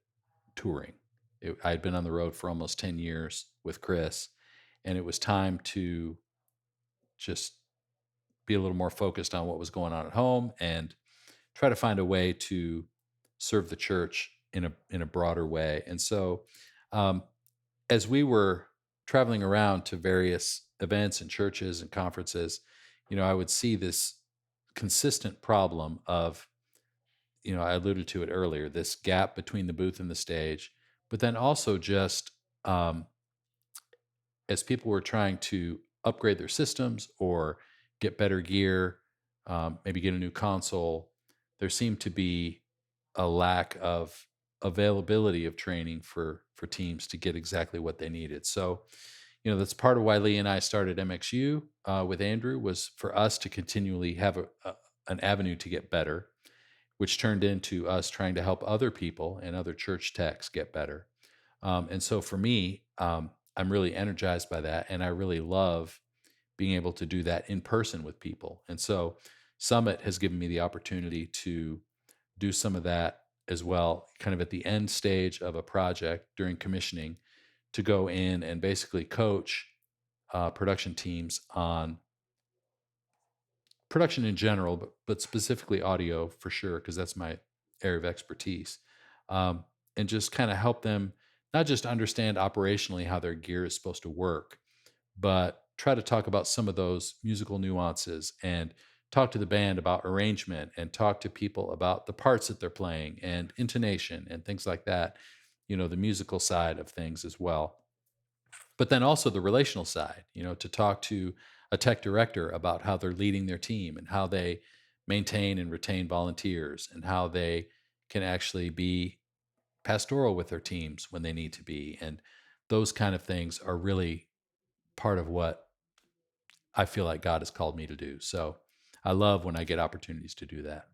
touring. I had been on the road for almost 10 years with Chris, and it was time to just be a little more focused on what was going on at home and try to find a way to serve the church in a broader way. And so, as we were traveling around to various events and churches and conferences, I would see this consistent problem of, I alluded to it earlier, this gap between the booth and the stage, but then also just um, as people were trying to upgrade their systems or get better gear, maybe get a new console, there seemed to be a lack of availability of training for teams to get exactly what they needed. So, that's part of why Lee and I started MxU with Andrew, was for us to continually have an avenue to get better, which turned into us trying to help other people and other church techs get better. And so for me, I'm really energized by that. And I really love being able to do that in person with people. And so Summit has given me the opportunity to do some of that as well, kind of at the end stage of a project during commissioning, to go in and basically coach production teams on production in general, but specifically audio for sure, because that's my area of expertise. And just kind of help them not just understand operationally how their gear is supposed to work, but try to talk about some of those musical nuances and talk to the band about arrangement and talk to people about the parts that they're playing and intonation and things like that, the musical side of things as well. But then also the relational side, to talk to a tech director about how they're leading their team and how they maintain and retain volunteers and how they can actually be pastoral with their teams when they need to be. And those kind of things are really part of what I feel like God has called me to do. So I love when I get opportunities to do that.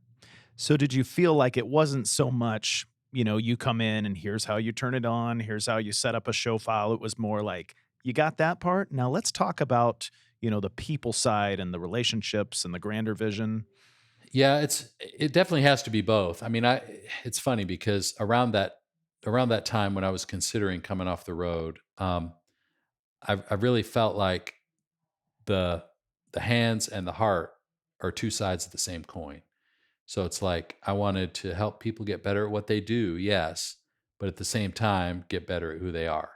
So did you feel like it wasn't so much, you come in and here's how you turn it on, here's how you set up a show file. It was more like, you got that part. Now let's talk about, the people side and the relationships and the grander vision. Yeah, it definitely has to be both. I mean, it's funny because around that time when I was considering coming off the road, I really felt like the the hands and the heart are two sides of the same coin. So it's like I wanted to help people get better at what they do, yes, but at the same time get better at who they are.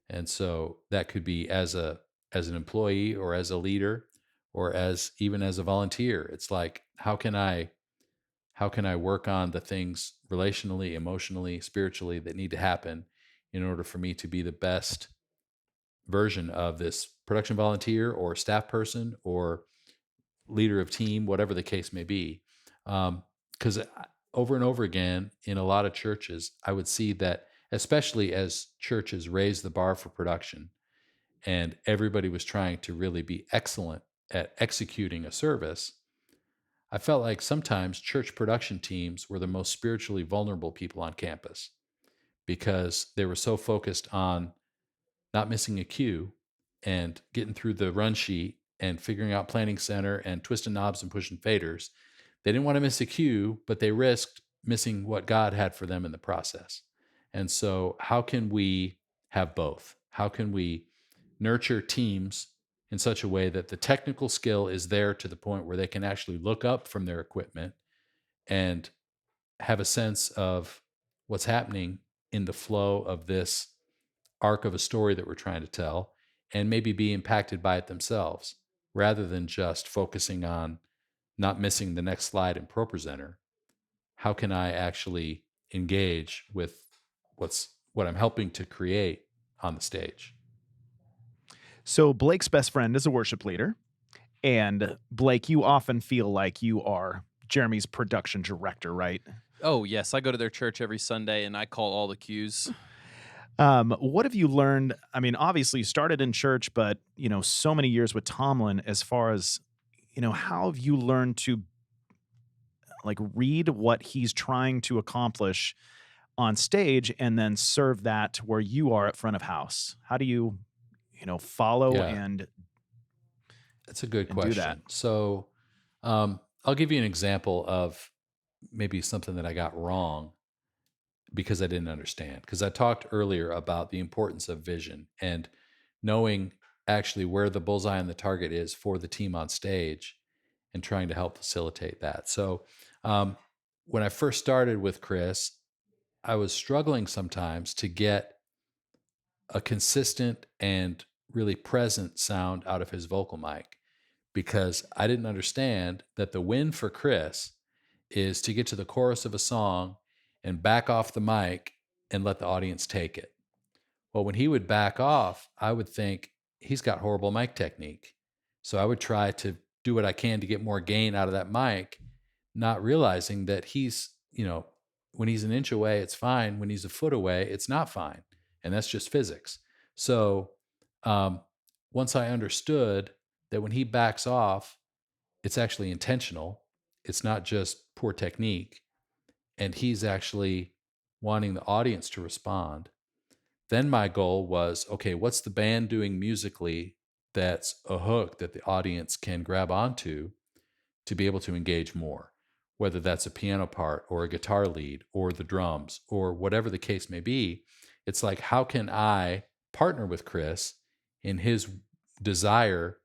And so that could be as an employee or as a leader or as even as a volunteer. It's like how can I work on the things relationally, emotionally, spiritually that need to happen in order for me to be the best version of this production volunteer or staff person or leader of team, whatever the case may be. Because over and over again in a lot of churches, I would see that, especially as churches raise the bar for production and everybody was trying to really be excellent at executing a service, I felt like sometimes church production teams were the most spiritually vulnerable people on campus because they were so focused on not missing a cue and getting through the run sheet and figuring out planning center and twisting knobs and pushing faders. They didn't want to miss a cue, but they risked missing what God had for them in the process. And so, how can we have both? How can we nurture teams in such a way that the technical skill is there to the point where they can actually look up from their equipment and have a sense of what's happening in the flow of this arc of a story that we're trying to tell and maybe be impacted by it themselves rather than just focusing on not missing the next slide in ProPresenter? How can I actually engage with what I'm helping to create on the stage? So Blake's best friend is a worship leader. And Blake, you often feel like you are Jeremy's production director, right? Oh, yes. I go to their church every Sunday and I call all the cues. What have you learned? I mean, obviously you started in church, but so many years with Tomlin, as far as, how have you learned to like read what he's trying to accomplish on stage and then serve that where you are at front of house? How do you, follow Yeah, and that's a good do that? question. So, I'll give you an example of maybe something that I got wrong because I didn't understand. Because I talked earlier about the importance of vision and knowing actually where the bullseye on the target is for the team on stage and trying to help facilitate that. So, when I first started with Chris, I was struggling sometimes to get a consistent and really present sound out of his vocal mic, because I didn't understand that the win for Chris is to get to the chorus of a song and back off the mic and let the audience take it. Well, when he would back off, I would think he's got horrible mic technique. So I would try to do what I can to get more gain out of that mic, not realizing that when he's an inch away, it's fine. When he's a foot away, it's not fine. And that's just physics. So um, once I understood that when he backs off, it's actually intentional, it's not just poor technique, and he's actually wanting the audience to respond, then my goal was, okay, what's the band doing musically that's a hook that the audience can grab onto to be able to engage more, whether that's a piano part or a guitar lead or the drums or whatever the case may be. It's like, how can I partner with Chris in his desire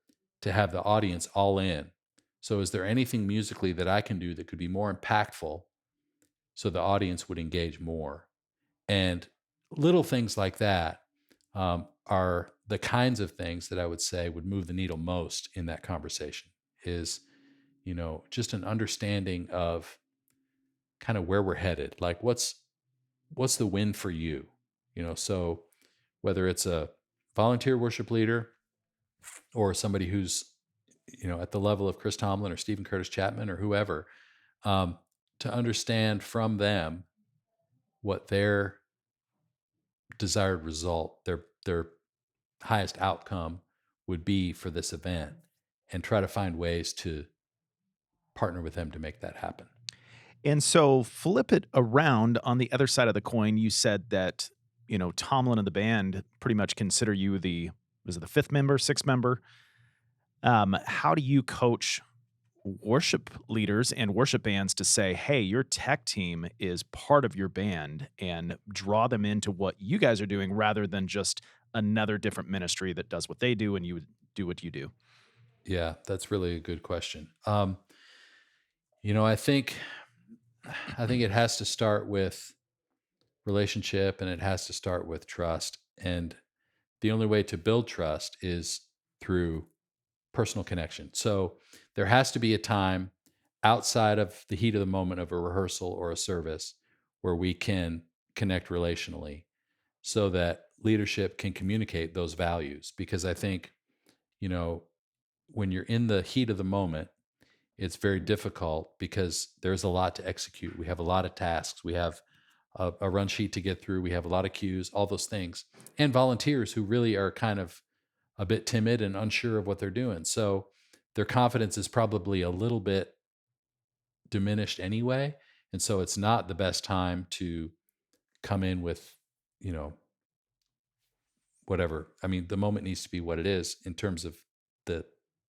to have the audience all in? So is there anything musically that I can do that could be more impactful so the audience would engage more? And little things like that are the kinds of things that I would say would move the needle most in that conversation. Is, just an understanding of kind of where we're headed. Like, what's the win for you? So whether it's a volunteer worship leader or somebody who's, at the level of Chris Tomlin or Stephen Curtis Chapman or whoever, to understand from them what their desired result, their highest outcome would be for this event, and try to find ways to partner with them to make that happen. And so flip it around on the other side of the coin. You said that, Tomlin and the band pretty much consider you was it the fifth member, sixth member? How do you coach worship leaders and worship bands to say, hey, your tech team is part of your band, and draw them into what you guys are doing rather than just another different ministry that does what they do and you do what you do? Yeah, that's really a good question. I think it has to start with relationship, and it has to start with trust. And the only way to build trust is through personal connection. So there has to be a time outside of the heat of the moment of a rehearsal or a service where we can connect relationally so that leadership can communicate those values. Because I think, when you're in the heat of the moment, it's very difficult because there's a lot to execute. We have a lot of tasks. We have a run sheet to get through. We have a lot of cues, all those things, and volunteers who really are kind of a bit timid and unsure of what they're doing. So their confidence is probably a little bit diminished anyway. And so it's not the best time to come in with, whatever. I mean, the moment needs to be what it is in terms of the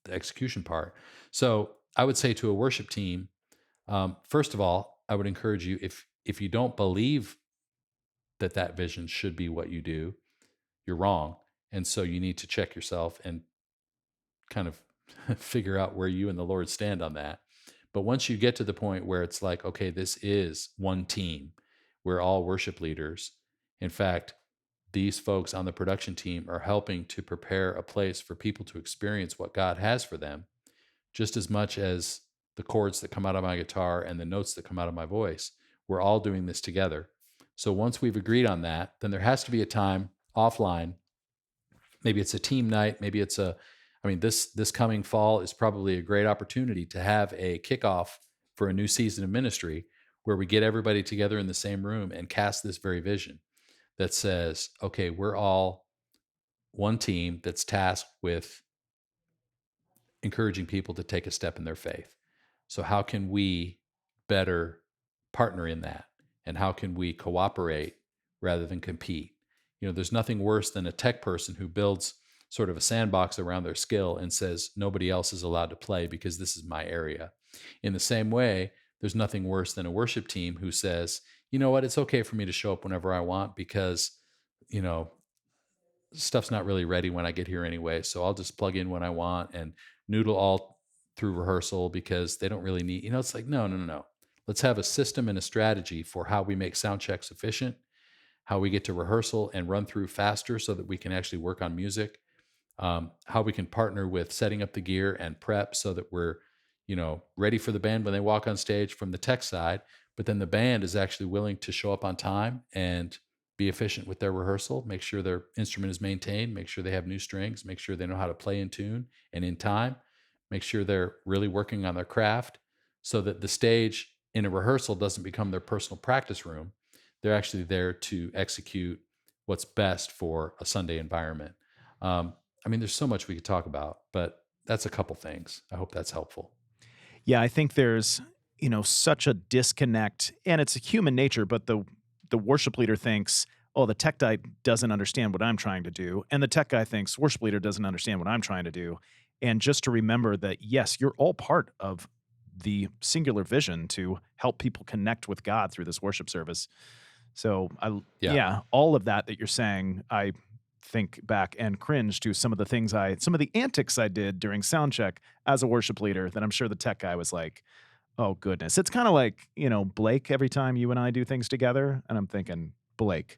execution part. So I would say to a worship team, first of all, I would encourage you, if you don't believe that vision should be what you do, you're wrong. And so you need to check yourself and kind of figure out where you and the Lord stand on that. But once you get to the point where it's like, okay, this is one team, we're all worship leaders. In fact, these folks on the production team are helping to prepare a place for people to experience what God has for them, just as much as the chords that come out of my guitar and the notes that come out of my voice. We're all doing this together. So once we've agreed on that, then there has to be a time offline. Maybe it's a team night. Maybe it's this coming fall is probably a great opportunity to have a kickoff for a new season of ministry where we get everybody together in the same room and cast this very vision that says, okay, we're all one team that's tasked with encouraging people to take a step in their faith. So how can we better partner in that? And how can we cooperate rather than compete? There's nothing worse than a tech person who builds sort of a sandbox around their skill and says, nobody else is allowed to play because this is my area. In the same way, there's nothing worse than a worship team who says, you know what, it's okay for me to show up whenever I want because, stuff's not really ready when I get here anyway. So I'll just plug in when I want and noodle all through rehearsal because they don't really need, it's like, no. Let's have a system and a strategy for how we make sound checks efficient, how we get to rehearsal and run through faster so that we can actually work on music, how we can partner with setting up the gear and prep so that we're, ready for the band when they walk on stage from the tech side, but then the band is actually willing to show up on time and be efficient with their rehearsal, make sure their instrument is maintained, make sure they have new strings, make sure they know how to play in tune and in time, make sure they're really working on their craft so that the stage in a rehearsal doesn't become their personal practice room. They're actually there to execute what's best for a Sunday environment. There's so much we could talk about, but that's a couple things. I hope that's helpful. Yeah, I think there's, such a disconnect, and it's a human nature, but the worship leader thinks, oh, the tech guy doesn't understand what I'm trying to do. And the tech guy thinks worship leader doesn't understand what I'm trying to do. And just to remember that, yes, you're all part of the singular vision to help people connect with God through this worship service. So all of that you're saying, I think back and cringe to some of the antics I did during sound check as a worship leader that I'm sure the tech guy was like, oh goodness. It's kind of like, Blake, every time you and I do things together, and I'm thinking, Blake,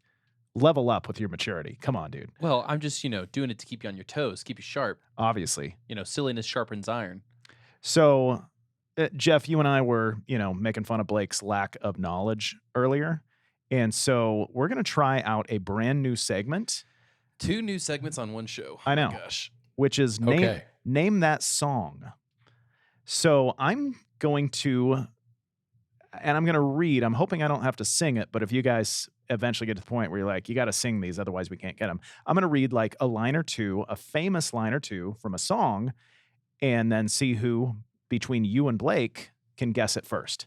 level up with your maturity. Come on, dude. Well, I'm just, doing it to keep you on your toes, keep you sharp. Obviously. Silliness sharpens iron. So, Jeff, you and I were, making fun of Blake's lack of knowledge earlier. And so we're going to try out a brand new segment. 2 new segments on one show. I know. Oh my gosh. Which is name that song. So I'm going to, and I'm going to read. I'm hoping I don't have to sing it, but if you guys eventually get to the point where you're like, you got to sing these, otherwise we can't get them. I'm going to read like a line or two, a famous line or two from a song, and then see who between you and Blake can guess it first.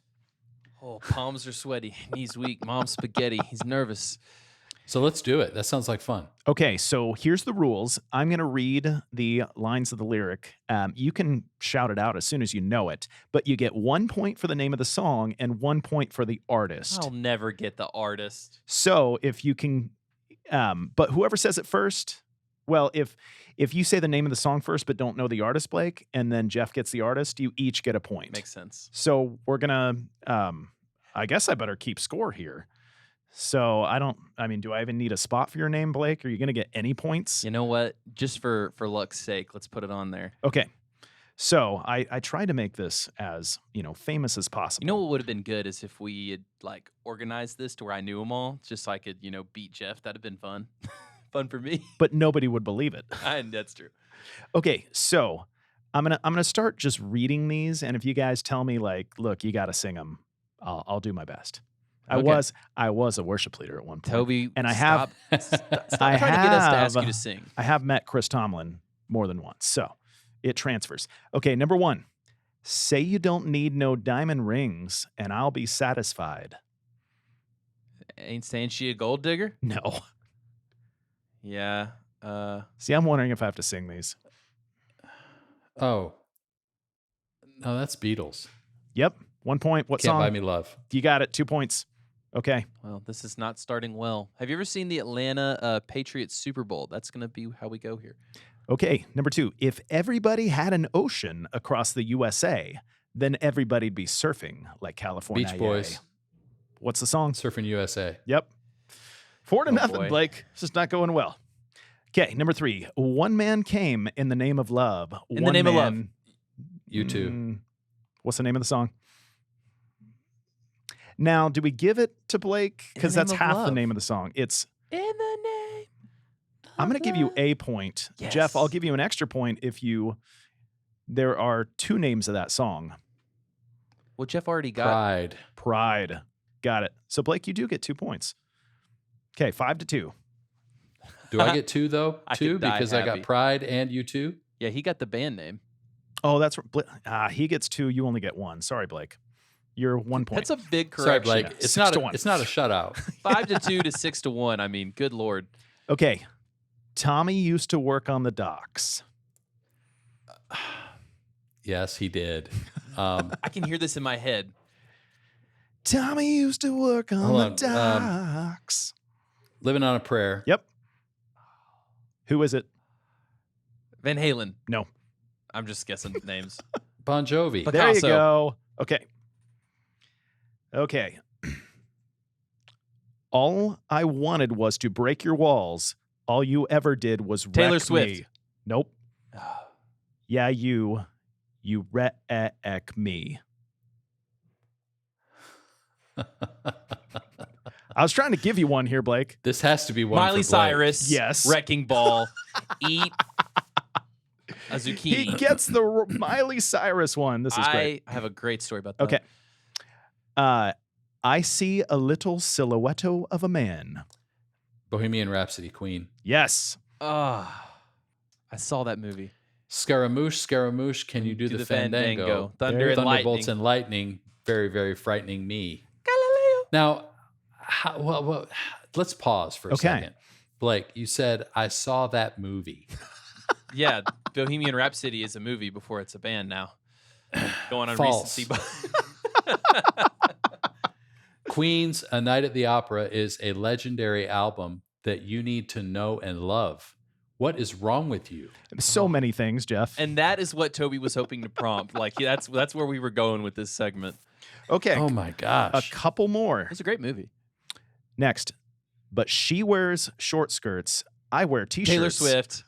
Oh, palms are sweaty, knees weak, mom's spaghetti. He's nervous. So let's do it. That sounds like fun. Okay, so here's the rules. I'm going to read the lines of the lyric. You can shout it out as soon as you know it, but you get 1 point for the name of the song and 1 point for the artist. I'll never get the artist. So if you can, but whoever says it first, well, if you say the name of the song first but don't know the artist, Blake, and then Jeff gets the artist, you each get a point. Makes sense. So we're going to, I guess I better keep score here. So do I even need a spot for your name, Blake? Are you going to get any points? You know what? Just for luck's sake, let's put it on there. Okay. So I tried to make this as, famous as possible. You know what would have been good is if we had organized this to where I knew them all, just so I could, beat Jeff. That'd have been fun. Fun for me. But nobody would believe it. That's true. Okay, so I'm gonna start just reading these, and if you guys tell me look, you got to sing them, I'll do my best. Okay. I was a worship leader at one point. Toby, and stop trying to get us to ask you to sing. I have met Chris Tomlin more than once, so it transfers. Okay, number 1. Say you don't need no diamond rings, and I'll be satisfied. Ain't saying she a gold digger? No. Yeah. See, I'm wondering if I have to sing these. Oh. No, that's Beatles. Yep. 1 point. What Can't song? Buy Me Love. You got it. 2 points. Okay. Well, this is not starting well. Have you ever seen the Atlanta Patriots Super Bowl? That's going to be how we go here. Okay. Number 2. If everybody had an ocean across the USA, then everybody'd be surfing like California. Beach Boys. What's the song? Surfing USA. Yep. 4-0, boy. Blake. This is not going well. Okay. Number 3. One man came in the name of love. In the name of love. U2. What's the name of the song? Now, do we give it to Blake? Because that's half the name of the song. It's In the Name of I'm going to give you a point. Yes. Jeff, I'll give you an extra point if there are 2 names of that song. Well, Jeff already got Pride. Got it. So, Blake, you do get 2 points. Okay, 5-2. Do I get 2 though? I 2 could die because I got happy. Pride and U2? Yeah, he got the band name. Oh, that's he gets 2. You only get 1. Sorry, Blake. You're 1 point. That's a big Sorry, correction. Blake. Yeah, It's 6 not to a, 1. it's not a shutout. 5-2 to 6-1. I mean, good Lord. Okay. Tommy used to work on the docks. Yes, he did. I can hear this in my head. Tommy used to work on Hold the on, docks. Living on a Prayer. Yep. Who is it? Van Halen. No. I'm just guessing names. Bon Jovi. But- There you Picasso. go. Okay. Okay. All I wanted was to break your walls. All you ever did was Taylor wreck Swift. me. Nope. Yeah, you wreck me. I was trying to give you one here, Blake. This has to be one Miley for Blake. Cyrus. Yes. Wrecking Ball. Eat a zucchini. He gets the Miley Cyrus one. This is great. I have a great story about that. Okay. I see a little silhouette of a man. Bohemian Rhapsody, Queen. Yes. I saw that movie. Scaramouche, Scaramouche, can you do the fandango? Thunder and Thunderbolts lightning. and lightning, very, very frightening me. Galileo. Now, well, let's pause for a Okay. second. Blake, you said, I saw that movie. Yeah, Bohemian Rhapsody is a movie before it's a band now. Going on False. recency. Queen's A Night at the Opera is a legendary album that you need to know and love. What is wrong with you? So many things, Jeff. And that is what Toby was hoping to prompt. Like that's where we were going with this segment. Okay. Oh my A gosh. couple more. It's a great movie. Next. But she wears short skirts. I wear t-shirts. Taylor Swift.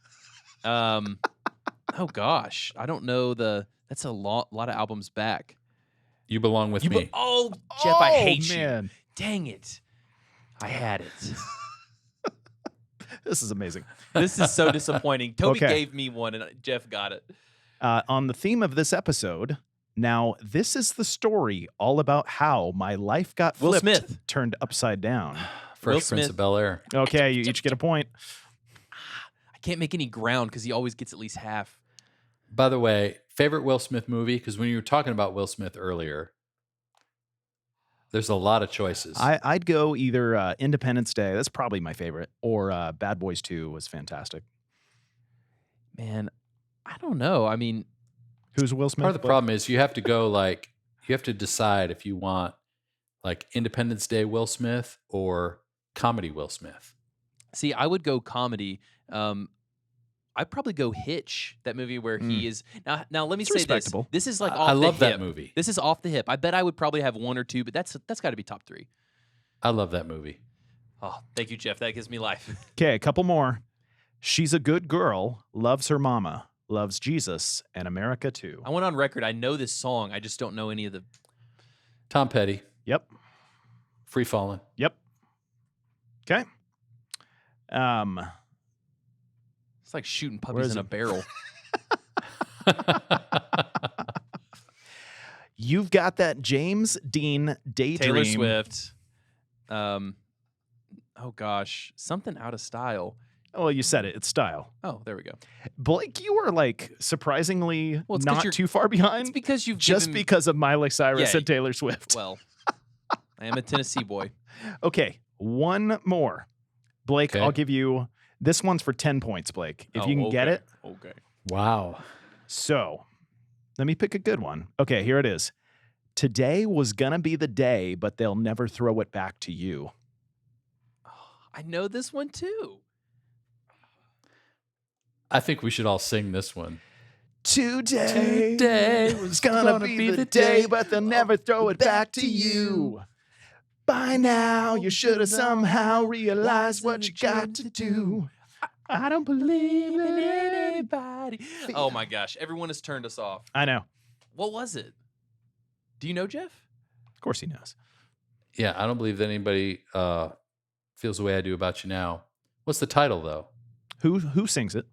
Oh gosh, I don't know that's a lot of albums back. You belong with me. Oh, Jeff, I hate man. you. Dang it. I had it. This is amazing. This is so disappointing. Toby Okay. gave me one and Jeff got it. On the theme of this episode, now this is the story all about how my life got Will flipped, Smith. turned upside down. Fresh Will Prince Smith. of Bel-Air. Okay, you each get a point. I can't make any ground because he always gets at least half. By the way, favorite Will Smith movie? Because when you were talking about Will Smith earlier, there's a lot of choices. I'd go either Independence Day, that's probably my favorite, or Bad Boys 2 was fantastic. Man, I don't know. I mean, Who's Will Smith? Part of the problem is you have to go you have to decide if you want like Independence Day Will Smith or comedy Will Smith. see, I would go comedy. I'd probably go Hitch, that movie where he is now. Let me It's say respectable. this. This is like off I the love that hip. movie. This is off the hip. I bet I would probably have one or two, but that's got to be top 3. I love that movie. Oh, thank you, Jeff. That gives me life. Okay, a couple more. She's a good girl, loves her mama, loves Jesus, and America too. I went on record. I know this song. I just don't know any of the. Tom Petty, Yep. Free Fallin'. Yep. Okay. It's like shooting Where puppies is in a it? barrel. You've got that James Dean daydream. Taylor Swift. Oh gosh, something out of style. Oh, you said it. It's style. Oh, there we go. Blake, you are like surprisingly Well, it's 'cause not you're- too far It's behind because you've just given me- because of Miley Cyrus Yeah. and Taylor Swift. Well, I am a Tennessee boy. Okay, one more. Blake, Okay. I'll give you this one's for 10 points, Blake. If Oh, you can get okay. it. Okay. Wow. So, let me pick a good one. Okay, here it is. Today was gonna be the day, but they'll never throw it back to you. I know this one too. I think we should all sing this one. Today was gonna be the day, but they'll never throw it back to you. By now, you should have somehow realized what you got to do. I don't believe in Anybody. Oh my gosh, everyone has turned us off. I know. What was it? Do you know, Jeff? Of course he knows. Yeah, I don't believe that anybody feels the way I do about you now. What's the title, though? Who sings it?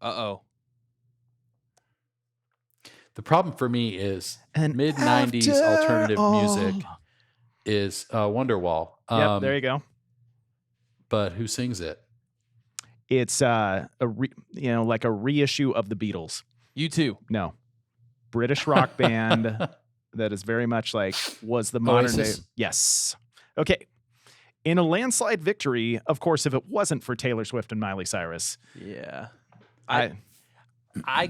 Uh-oh. The problem for me is And mid-90s after alternative all- music is Wonderwall. Yep, there you go. But who sings it? It's like a reissue of the Beatles. You too. No, British rock band that is very much like was the modern day. Oasis? Yes. Okay. In a landslide victory, of course, if it wasn't for Taylor Swift and Miley Cyrus, Yeah. I I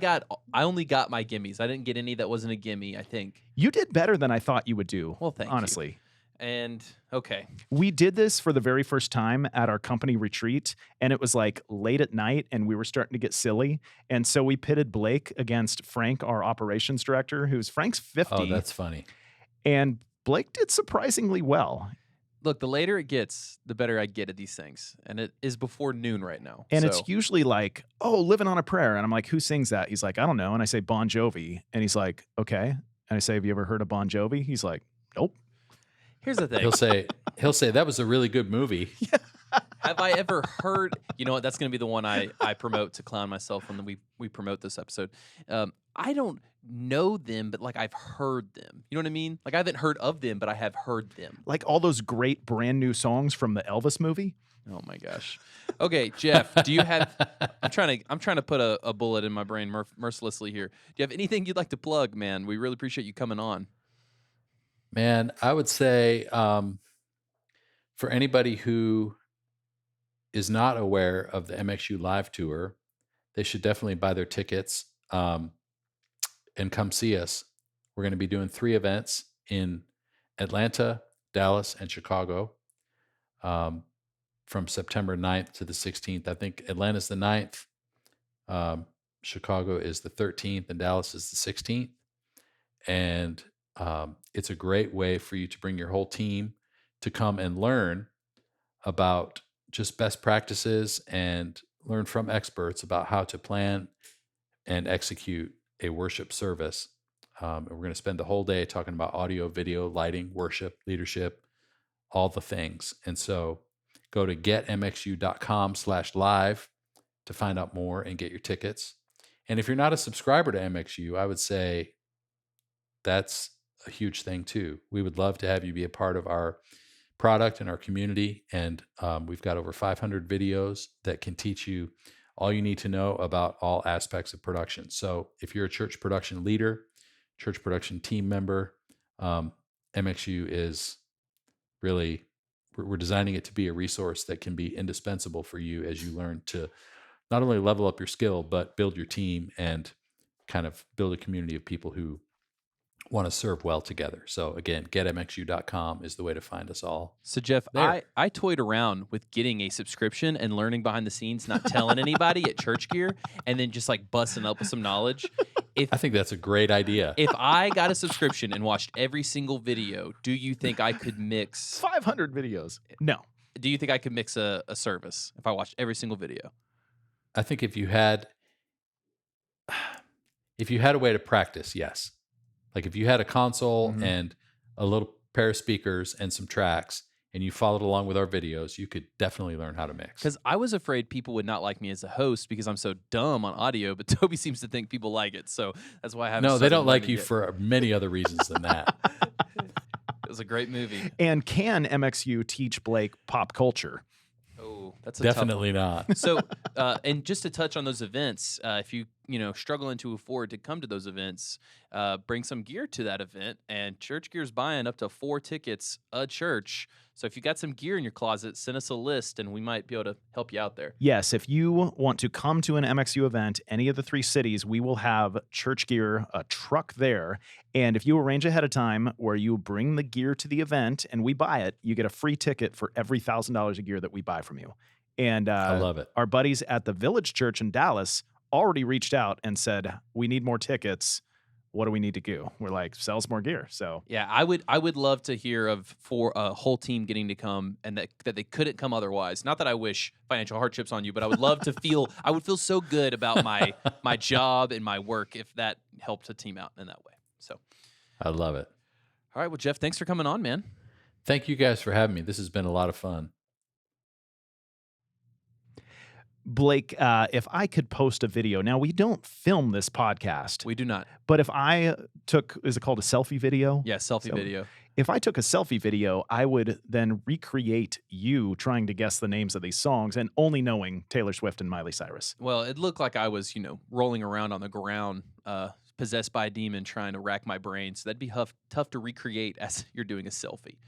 only got my gimmies. I didn't get any that wasn't a gimme, I think. you did better than I thought you would do. Well, thank you. honestly. And okay. We did this for the very first time at our company retreat, and it was like late at night, and we were starting to get silly. And so we pitted Blake against Frank, our operations director, Frank's 50. Oh, that's funny. And Blake did surprisingly well. Look, the later it gets, the better I get at these things. And it is before noon right now. And so. it's usually like, oh, Living on a Prayer. And I'm like, who sings that? He's like, I don't know. And I say Bon Jovi. And he's like, okay. And I say, have you ever heard of Bon Jovi? He's like, nope. Here's the thing. He'll say that was a really good movie. Have I ever heard? You know what? That's going to be the one I promote to clown myself when we promote this episode. I don't know them, but like I've heard them. You know what I mean? Like I haven't heard of them, but I have heard them. Like all those great brand new songs from the Elvis movie. Oh my gosh. Okay, Jeff, do you have? I'm trying to put a bullet in my brain mercilessly here. Do you have anything you'd like to plug, man? We really appreciate you coming on. Man, I would say for anybody who is not aware of the MxU live tour, they should definitely buy their tickets and come see us. We're going to be doing 3 events in Atlanta, Dallas, and Chicago from September 9th to the 16th. I think Atlanta's the 9th, Chicago is the 13th, and Dallas is the 16th. And it's a great way for you to bring your whole team to come and learn about just best practices and learn from experts about how to plan and execute a worship service. And we're going to spend the whole day talking about audio, video, lighting, worship, leadership, all the things. And so go to getmxu.com/live to find out more and get your tickets. And if you're not a subscriber to MxU, I would say that's a huge thing too. We would love to have you be a part of our product and our community. And we've got over 500 videos that can teach you all you need to know about all aspects of production. So if you're a church production leader, church production team member, MxU is really, we're designing it to be a resource that can be indispensable for you as you learn to not only level up your skill, but build your team and kind of build a community of people who want to serve well together. So again, getmxu.com is the way to find us all. So Jeff, I toyed around with getting a subscription and learning behind the scenes, not telling anybody at ChurchGear, and then just like busting up with some knowledge. I think that's a great idea. If I got a subscription and watched every single video, do you think I could mix 500 videos? No. Do you think I could mix a service if I watched every single video? I think if you had a way to practice, yes. Like if you had a console and a little pair of speakers and some tracks and you followed along with our videos, you could definitely learn how to mix. Because I was afraid people would not like me as a host because I'm so dumb on audio, but Toby seems to think people like it. So that's why I haven't. No, they don't like you for many other reasons than that. It was a great movie. And can MxU teach Blake pop culture? Oh, that's definitely not. So, and just to touch on those events, if you struggling to afford to come to those events, bring some gear to that event. And ChurchGear's buying up to 4 tickets a church. So if you got some gear in your closet, send us a list, and we might be able to help you out there. Yes, if you want to come to an MxU event, any of the 3 cities, we will have ChurchGear, a truck there. And if you arrange ahead of time where you bring the gear to the event and we buy it, you get a free ticket for every $1,000 of gear that we buy from you. And I love it. Our buddies at the Village Church in Dallas already reached out and said, we need more tickets. What do we need to do? We're like, sell us more gear. So yeah, I would love to hear for a whole team getting to come and that they couldn't come otherwise. Not that I wish financial hardships on you, but I would love to I would feel so good about my job and my work if that helped a team out in that way. So I love it. All right. Well, Jeff, thanks for coming on, man. Thank you guys for having me. This has been a lot of fun. Blake, if I could post a video, now we don't film this podcast. We do not. But if I took, is it called a selfie video? Yeah, selfie video. If I took a selfie video, I would then recreate you trying to guess the names of these songs and only knowing Taylor Swift and Miley Cyrus. Well, it looked like I was, rolling around on the ground, possessed by a demon trying to rack my brain. So that'd be tough to recreate as you're doing a selfie.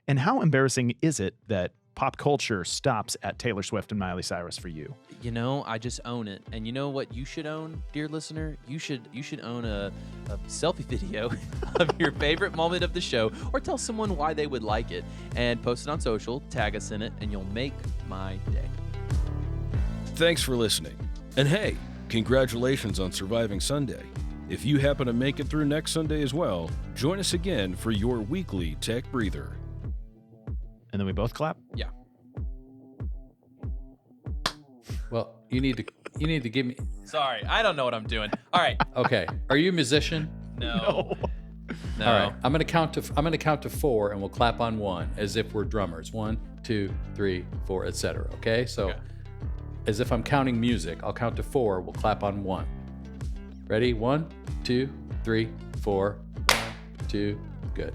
And how embarrassing is it that pop culture stops at Taylor Swift and Miley Cyrus for you? You know, I just own it. And you know what you should own, dear listener? You should own a selfie video of your favorite moment of the show, or tell someone why they would like it, and post it on social, tag us in it, and you'll make my day. Thanks for listening. And hey, congratulations on surviving Sunday. If you happen to make it through next Sunday as well, join us again for your weekly Tech Breather. And then we both clap? Yeah. Well, you need to give me. Sorry, I don't know what I'm doing. All right. Okay. Are you a musician? No. All right. I'm gonna count to 4, and we'll clap on 1 as if we're drummers. 1, 2, 3, 4, etc. Okay. So, as if I'm counting music, I'll count to 4. We'll clap on 1. Ready? 1, 2, 3, 4. 1, 2. Good.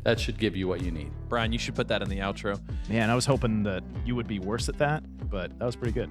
That should give you what you need. Brian, you should put that in the outro. Man, I was hoping that you would be worse at that, but that was pretty good.